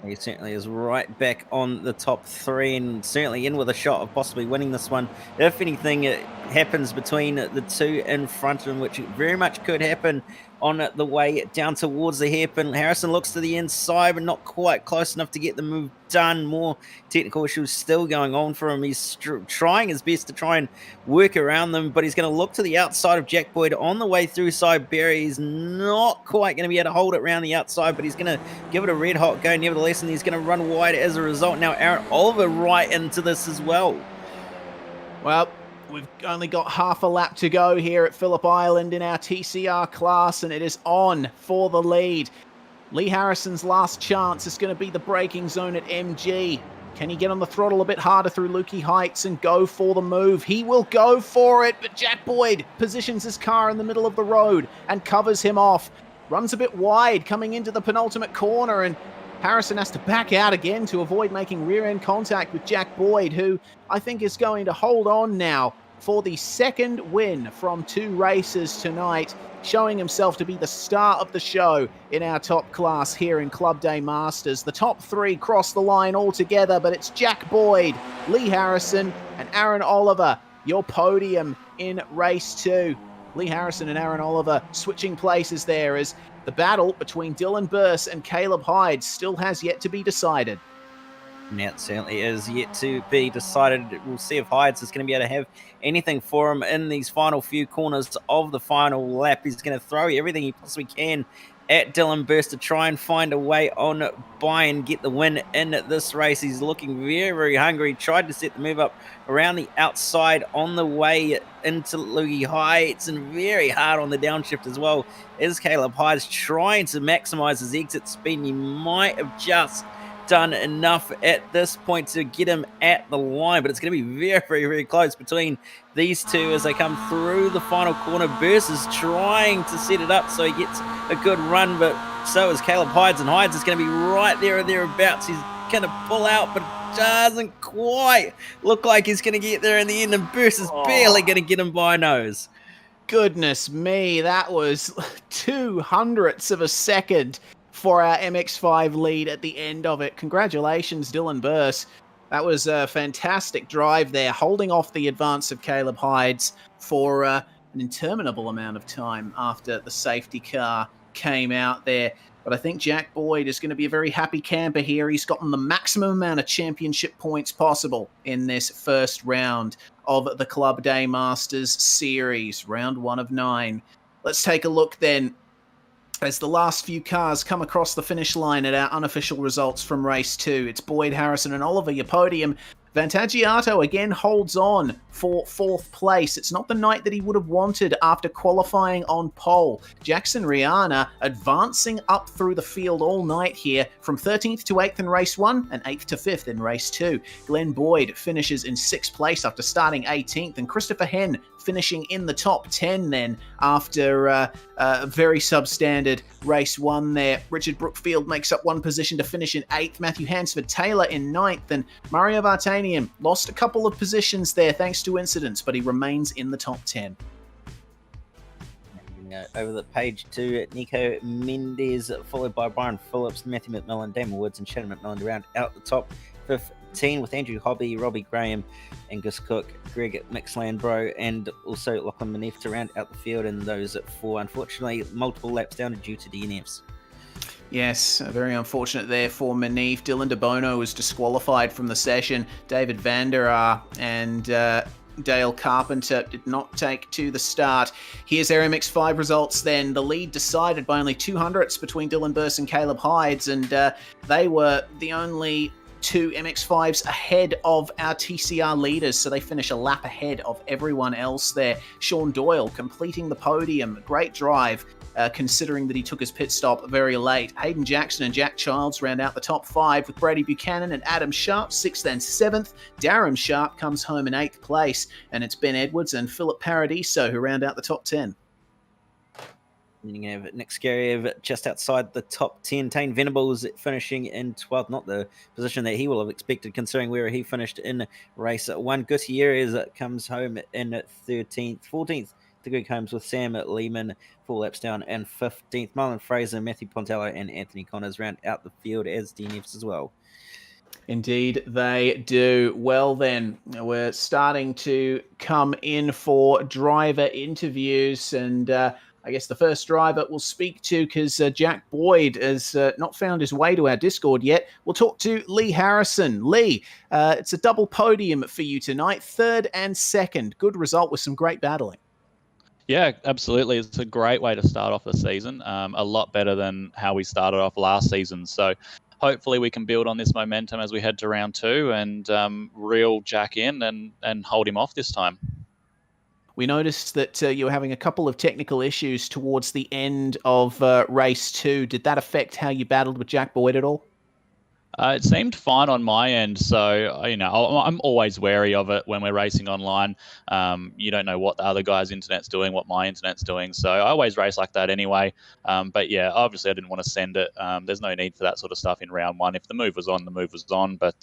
[SPEAKER 6] He certainly is right back on the top 3 and certainly in with a shot of possibly winning this one. If anything happens between the 2 in front of him, which very much could happen on the way down towards the hairpin. Harrison looks to the inside, but not quite close enough to get the move done. More technical issues still going on for him. He's trying his best to try and work around them, but he's going to look to the outside of Jack Boyd on the way through side Barry. He's not quite going to be able to hold it around the outside, but he's going to give it a red hot go nevertheless, and he's going to run wide as a result. Now Aaron Oliver right into this as well.
[SPEAKER 5] Well, we've only got half a lap to go here at Phillip Island in our TCR class, and it is on for the lead. Lee Harrison's last chance is going to be the braking zone at MG. Can he get on the throttle a bit harder through Lukey Heights and go for the move? He will go for it, but Jack Boyd positions his car in the middle of the road and covers him off. Runs a bit wide coming into the penultimate corner, and Harrison has to back out again to avoid making rear-end contact with Jack Boyd, who I think is going to hold on now for the second win from 2 races tonight, showing himself to be the star of the show in our top class here in Club Day Masters. The top 3 cross the line altogether, but it's Jack Boyd, Lee Harrison, and Aaron Oliver, your podium in race 2. Lee Harrison and Aaron Oliver switching places there as the battle between Dylan Burse and Caleb Hyde still has yet to be decided.
[SPEAKER 6] And that certainly is yet to be decided. We'll see if Hydes is going to be able to have anything for him in these final few corners of the final lap. He's going to throw everything he possibly can at Dylan Burse to try and find a way on by and get the win in this race. He's looking very, very hungry. He tried to set the move up around the outside on the way into Lukey Heights and very hard on the downshift as well. Is Caleb Hydes trying to maximize his exit speed? And he might have just done enough at this point to get him at the line, but it's going to be very, very, very close between these two as they come through the final corner. Burse is trying to set it up so he gets a good run, but so is Caleb Hydes, and Hydes is going to be right there or thereabouts. He's going to pull out, but it doesn't quite look like he's going to get there in the end, and Burse is barely going to get him by nose.
[SPEAKER 5] Goodness me, that was 0.02 of a second for our MX-5 lead at the end of it. Congratulations, Dylan Burse. That was a fantastic drive there, holding off the advance of Caleb Hydes for an interminable amount of time after the safety car came out there. But I think Jack Boyd is going to be a very happy camper here. He's gotten the maximum amount of championship points possible in this first round of the Club Day Masters series, round 1 of 9. Let's take a look then as the last few cars come across the finish line at our unofficial results from race 2. It's Boyd, Harrison and Oliver, your podium. Vantagiato again holds on for 4th place. It's not the night that he would have wanted after qualifying on pole. Jackson Rihanna advancing up through the field all night here from 13th to 8th in race 1 and 8th to 5th in race 2. Glenn Boyd finishes in 6th place after starting 18th, and Christopher Henn finishing in the top 10 then after a very substandard race 1 there. Richard Brookfield makes up 1 position to finish in 8th. Matthew Hansford Taylor in 9th, and Mario Vartanian lost a couple of positions there thanks to incidents, but he remains in the top 10.
[SPEAKER 6] Over the page to Nico Mendes, followed by Brian Phillips, Matthew McMillan, Damon Woods, and Shannon McMillan to round out the top 15 13 with Andrew Hobby, Robbie Graham, Angus Cook, Greg Mixlandbro, and also Lachlan Manef to round out the field. And those at 4, unfortunately, multiple laps down due to DNFs.
[SPEAKER 5] Yes, very unfortunate there for Manif. Dylan De Bono was disqualified from the session. David Vander Aar and Dale Carpenter did not take to the start. Here's Aeromix 5 results then. The lead decided by only 200ths between Dylan Burse and Caleb Hydes, and they were the only 2 MX5s ahead of our TCR leaders, so they finish a lap ahead of everyone else there. Sean Doyle completing the podium. Great drive, considering that he took his pit stop very late. Hayden Jackson and Jack Childs round out the top 5 with Brady Buchanan and Adam Sharp 6th and 7th. Darren Sharp comes home in 8th place, and it's Ben Edwards and Phillip Paradiso who round out the top 10.
[SPEAKER 6] Then you have Nick Scariev just outside the top 10. Tane Venables finishing in 12th, not the position that he will have expected considering where he finished in race 1. Gutierrez comes home in 13th. 14th to Greg Holmes with Sam Lehman 4 laps down, and 15th. Marlon Fraser, Matthew Pontello, and Anthony Connors round out the field as DNFs as well.
[SPEAKER 5] Indeed, they do. Well, then, we're starting to come in for driver interviews, and I guess the first driver we'll speak to, because Jack Boyd has not found his way to our Discord yet. We'll talk to Lee Harrison. Lee, it's a double podium for you tonight, 3rd and 2nd. Good result with some great battling.
[SPEAKER 7] Yeah, absolutely. It's a great way to start off the season. A lot better than how we started off last season. So hopefully we can build on this momentum as we head to round 2 and reel Jack in and hold him off this time.
[SPEAKER 5] We noticed that you were having a couple of technical issues towards the end of race 2. Did that affect how you battled with Jack Boyd at all?
[SPEAKER 7] It seemed fine on my end, so I'm always wary of it when we're racing online. You don't know what the other guy's internet's doing, what my internet's doing, so I always race like that anyway. But yeah, obviously I didn't want to send it. There's no need for that sort of stuff in round 1. If the move was on, the move was on. But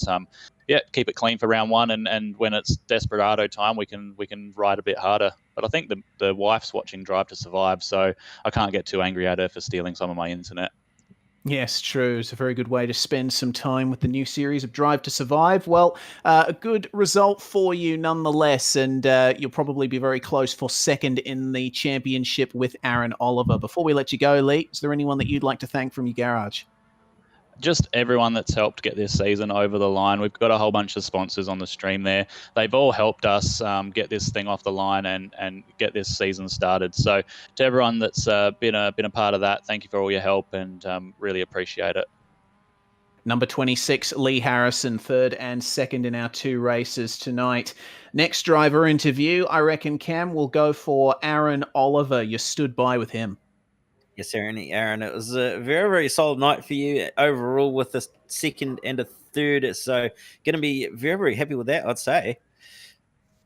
[SPEAKER 7] yeah, keep it clean for round 1, and when it's Desperado time, we can ride a bit harder. But I think the wife's watching Drive to Survive, so I can't get too angry at her for stealing some of my internet.
[SPEAKER 5] Yes, true. It's a very good way to spend some time with the new series of Drive to Survive. Well, a good result for you nonetheless, and you'll probably be very close for 2nd in the championship with Aaron Oliver. Before we let you go, Lee, is there anyone that you'd like to thank from your garage?
[SPEAKER 7] Just everyone that's helped get this season over the line. We've got a whole bunch of sponsors on the stream there. They've all helped us get this thing off the line and get this season started. So to everyone that's been a part of that, thank you for all your help, and really appreciate it.
[SPEAKER 5] Number 26, Lee Harrison, 3rd and 2nd in our 2 races tonight. Next driver interview, I reckon, Cam, will go for Aaron Oliver. You stood by with him.
[SPEAKER 6] Yes, Aaron, it was a very, very solid night for you overall with a 2nd and a 3rd. So going to be very, very happy with that, I'd say.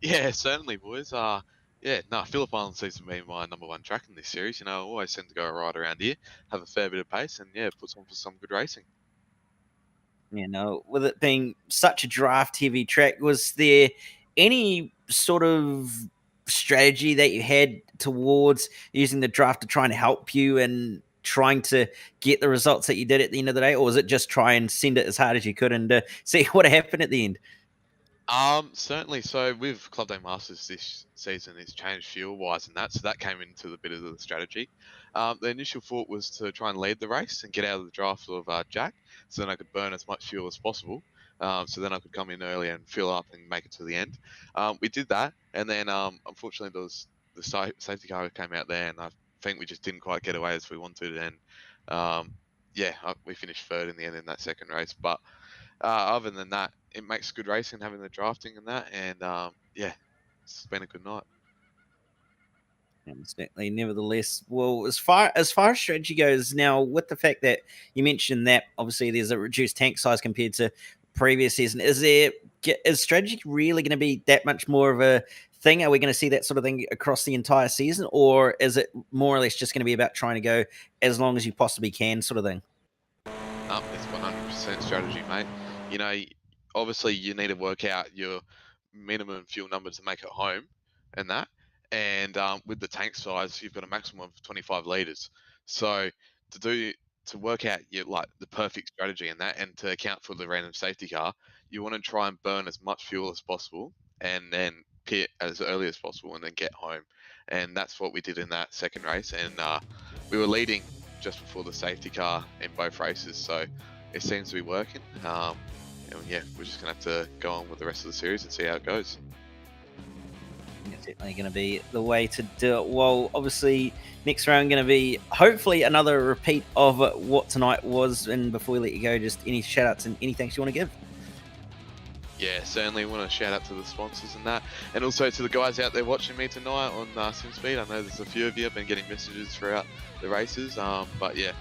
[SPEAKER 9] Yeah, certainly, boys. Phillip Island seems to be my number 1 track in this series. I always tend to go right around here, have a fair bit of pace, and puts on for some good racing.
[SPEAKER 6] With it being such a draft-heavy track, was there any sort of strategy that you had towards using the draft to try and help you and trying to get the results that you did at the end of the day, or was it just try and send it as hard as you could and see what happened at the end?
[SPEAKER 9] Certainly. So with Club Day Masters this season, it's changed fuel-wise and that, so that came into the bit of the strategy. The initial thought was to try and lead the race and get out of the draft of Jack, so then I could burn as much fuel as possible. So then I could come in early and fill up and make it to the end. We did that, and then unfortunately there was the safety car came out there, and I think we just didn't quite get away as we wanted. And we finished 3rd in the end in that 2nd race. But other than that, it makes good racing having the drafting and that. And it's been a good night.
[SPEAKER 6] Certainly, nevertheless. Well, as far as strategy goes now, with the fact that you mentioned that obviously there's a reduced tank size compared to previous season, is strategy really going to be that much more of a thing? Are we going to see that sort of thing across the entire season, or is it more or less just going to be about trying to go as long as you possibly can, sort of thing?
[SPEAKER 9] It's 100% strategy, mate. Obviously you need to work out your minimum fuel number to make it home and that. And with the tank size, you've got a maximum of 25 litres. So to work out the perfect strategy in that, and to account for the random safety car, you want to try and burn as much fuel as possible and then pit as early as possible and then get home. And that's what we did in that second race. And we were leading just before the safety car in both races. So it seems to be working. And yeah, we're just going to have to go on with the rest of the series and see how it goes.
[SPEAKER 6] It's definitely going to be the way to do it. Well, obviously, next round going to be hopefully another repeat of what tonight was. And before we let you go, just any shout outs and any thanks you want to give?
[SPEAKER 9] Yeah, certainly want to shout out to the sponsors and that, and also to the guys out there watching me tonight on SimSpeed. I know there's a few of you. I've been getting messages throughout the races. But yeah,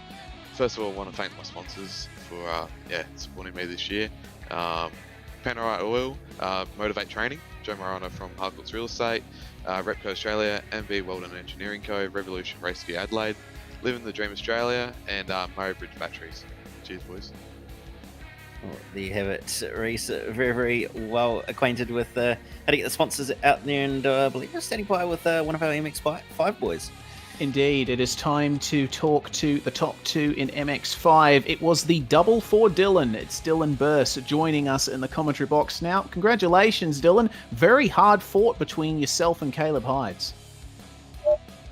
[SPEAKER 9] first of all, I want to thank my sponsors for supporting me this year. Panerai Oil, Motivate Training, Joe Morano from Harcourt's Real Estate, Repco Australia, MB Weldon Engineering Co, Revolution Race Ski Adelaide, Living the Dream Australia, and Murray Bridge Batteries. Cheers, boys.
[SPEAKER 6] Well, there you have it, Reese. Very, very well acquainted with how to get the sponsors out there, and I believe you're standing by with one of our MX5 boys.
[SPEAKER 5] Indeed, it is time to talk to the top two in MX5. It was the double for Dylan. It's Dylan Burse joining us in the commentary box now. Congratulations, Dylan. Very hard fought between yourself and Caleb Hides.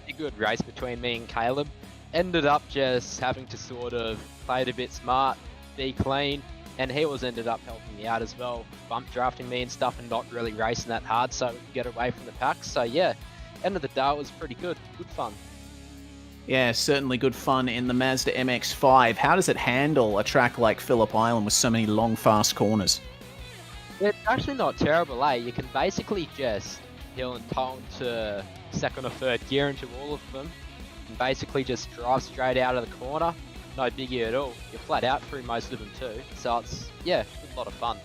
[SPEAKER 10] A good race between me and Caleb. Ended up just having to sort of play it a bit smart, be clean, and he ended up helping me out as well, bump drafting me and stuff and not really racing that hard so we could get away from the pack. So yeah, end of the day it was pretty good fun.
[SPEAKER 5] Yeah, certainly good fun in the Mazda MX-5. How does it handle a track like Phillip Island with so many long, fast corners?
[SPEAKER 10] It's actually not terrible, eh? You can basically just hill and toe into second or third gear into all of them and basically just drive straight out of the corner. No biggie at all. You're flat out through most of them too. So it's, yeah, a lot of fun.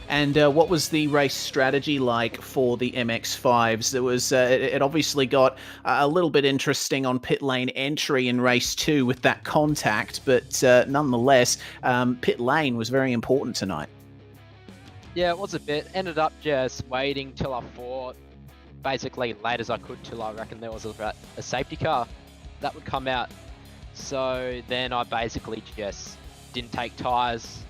[SPEAKER 5] And what was the race strategy like for the MX-5s? There was, it obviously got a little bit interesting on pit lane entry in race 2 with that contact, but nonetheless, pit lane was very important tonight.
[SPEAKER 10] Yeah, it was a bit. Ended up just waiting till I fought, basically late as I could till I reckon there was a safety car that would come out. So then I basically just didn't take tyres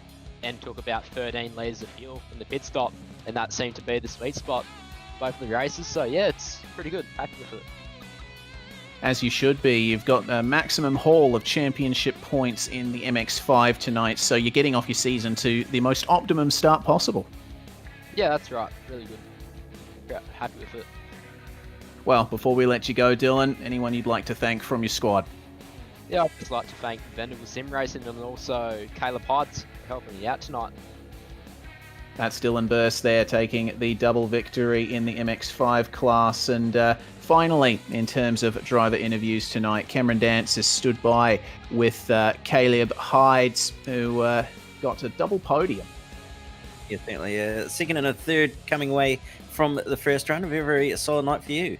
[SPEAKER 10] and took about 13 litres of fuel from the pit stop, and that seemed to be the sweet spot both of the races. So yeah, it's pretty good. Happy with it.
[SPEAKER 5] As you should be. You've got a maximum haul of championship points in the MX-5 tonight, so you're getting off your season to the most optimum start possible.
[SPEAKER 10] Yeah, that's right. Really good. Yeah, happy with it.
[SPEAKER 5] Well, before we let you go, Dylan, anyone you'd like to thank from your squad?
[SPEAKER 10] Yeah, I'd just like to thank Venable Sim Racing and also Caleb Hides for helping me out tonight.
[SPEAKER 5] That's Dylan Burse there taking the double victory in the MX-5 class. And finally, in terms of driver interviews tonight, Cameron Dance has stood by with Caleb Hides, who got a double podium.
[SPEAKER 6] Yeah, definitely. A second and a third coming away from the first round. A very, very solid night for you.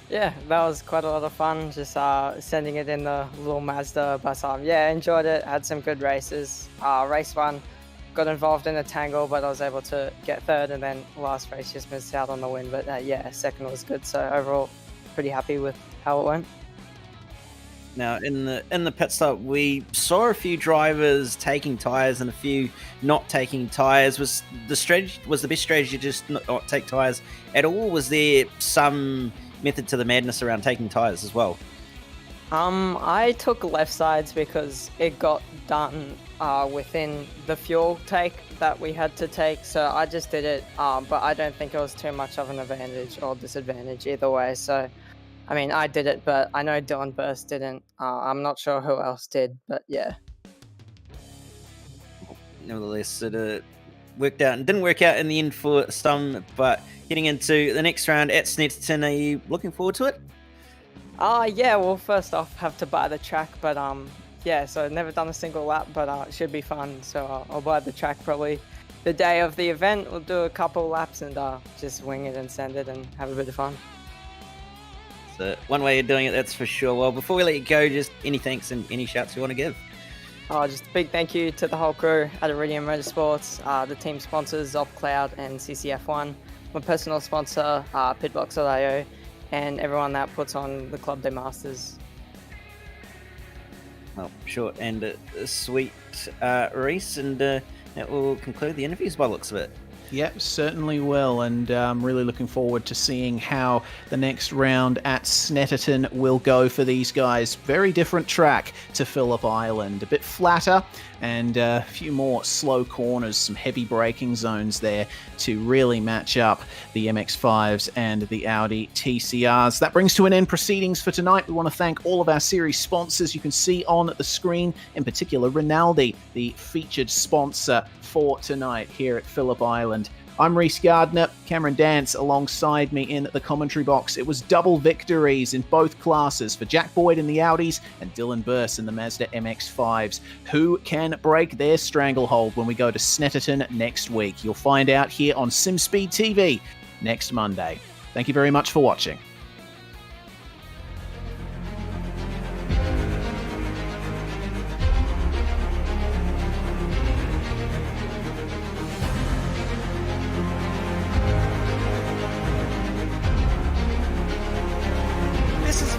[SPEAKER 11] Yeah, that was quite a lot of fun, just sending it in the little Mazda, but yeah, enjoyed it, had some good races. Race 1, got involved in a tangle, but I was able to get third, and then last race just missed out on the win, but yeah, second was good, so overall pretty happy with how it went.
[SPEAKER 6] Now, in the pit stop, we saw a few drivers taking tyres and a few not taking tyres. Was the best strategy just not take tyres at all? Was there some method to the madness around taking tyres as well?
[SPEAKER 11] I took left sides because it got done within the fuel take that we had to take, so I just did it, but I don't think it was too much of an advantage or disadvantage either way. So I mean, I did it, but I know Dylan Burse didn't. I'm not sure who else did, but yeah.
[SPEAKER 6] Nevertheless, it worked out and didn't work out in the end for some, but getting into the next round at Snetterton, are you looking forward to it?
[SPEAKER 11] Yeah, well, first off, have to buy the track, but yeah, so I've never done a single lap, but it should be fun, so I'll buy the track probably the day of the event. We'll do a couple laps and just wing it and send it and have a bit of fun.
[SPEAKER 6] So one way of doing it, that's for sure. Well, before we let you go, just any thanks and any shouts you want to give?
[SPEAKER 11] Just a big thank you to the whole crew at Iridium Motorsports, the team sponsors, ZopCloud and CCF1, my personal sponsor, Pitbox.io, and everyone that puts on the Club Day Masters.
[SPEAKER 6] Well, short and sweet, Reese. And that will conclude the interviews by the looks of it.
[SPEAKER 5] Yep, certainly will, and I'm really looking forward to seeing how the next round at Snetterton will go for these guys. Very different track to Phillip Island, a bit flatter and a few more slow corners, some heavy braking zones there to really match up the MX-5s and the Audi TCRs. That brings to an end proceedings for tonight. We want to thank all of our series sponsors. You can see on the screen, in particular, Rinaldi, the featured sponsor for tonight here at Phillip Island. I'm Reese Gardner, Cameron Dance alongside me in the commentary box. It was double victories in both classes for Jack Boyd in the Audis and Dylan Burse in the Mazda MX-5s. Who can break their stranglehold when we go to Snetterton next week? You'll find out here on SimSpeed TV next Monday. Thank you very much for watching.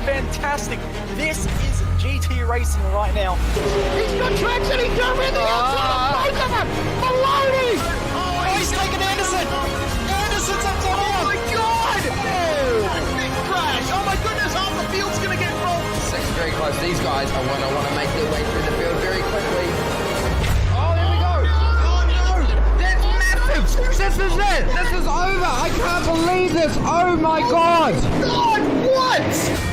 [SPEAKER 1] Fantastic. This is GT racing right now.
[SPEAKER 2] He's got traction, he's got everything outside of both of them! Maloney!
[SPEAKER 1] Oh, he's taken Anderson! Anderson's up to Oh my god! Oh, big crash! Oh my goodness, half the field's gonna get rolled!
[SPEAKER 3] Section's very close. These guys are going to want to make their way through the field very quickly. Oh, there we go! Oh no! That's massive! This is it! This is over! I can't believe this! Oh my god!
[SPEAKER 1] God, what?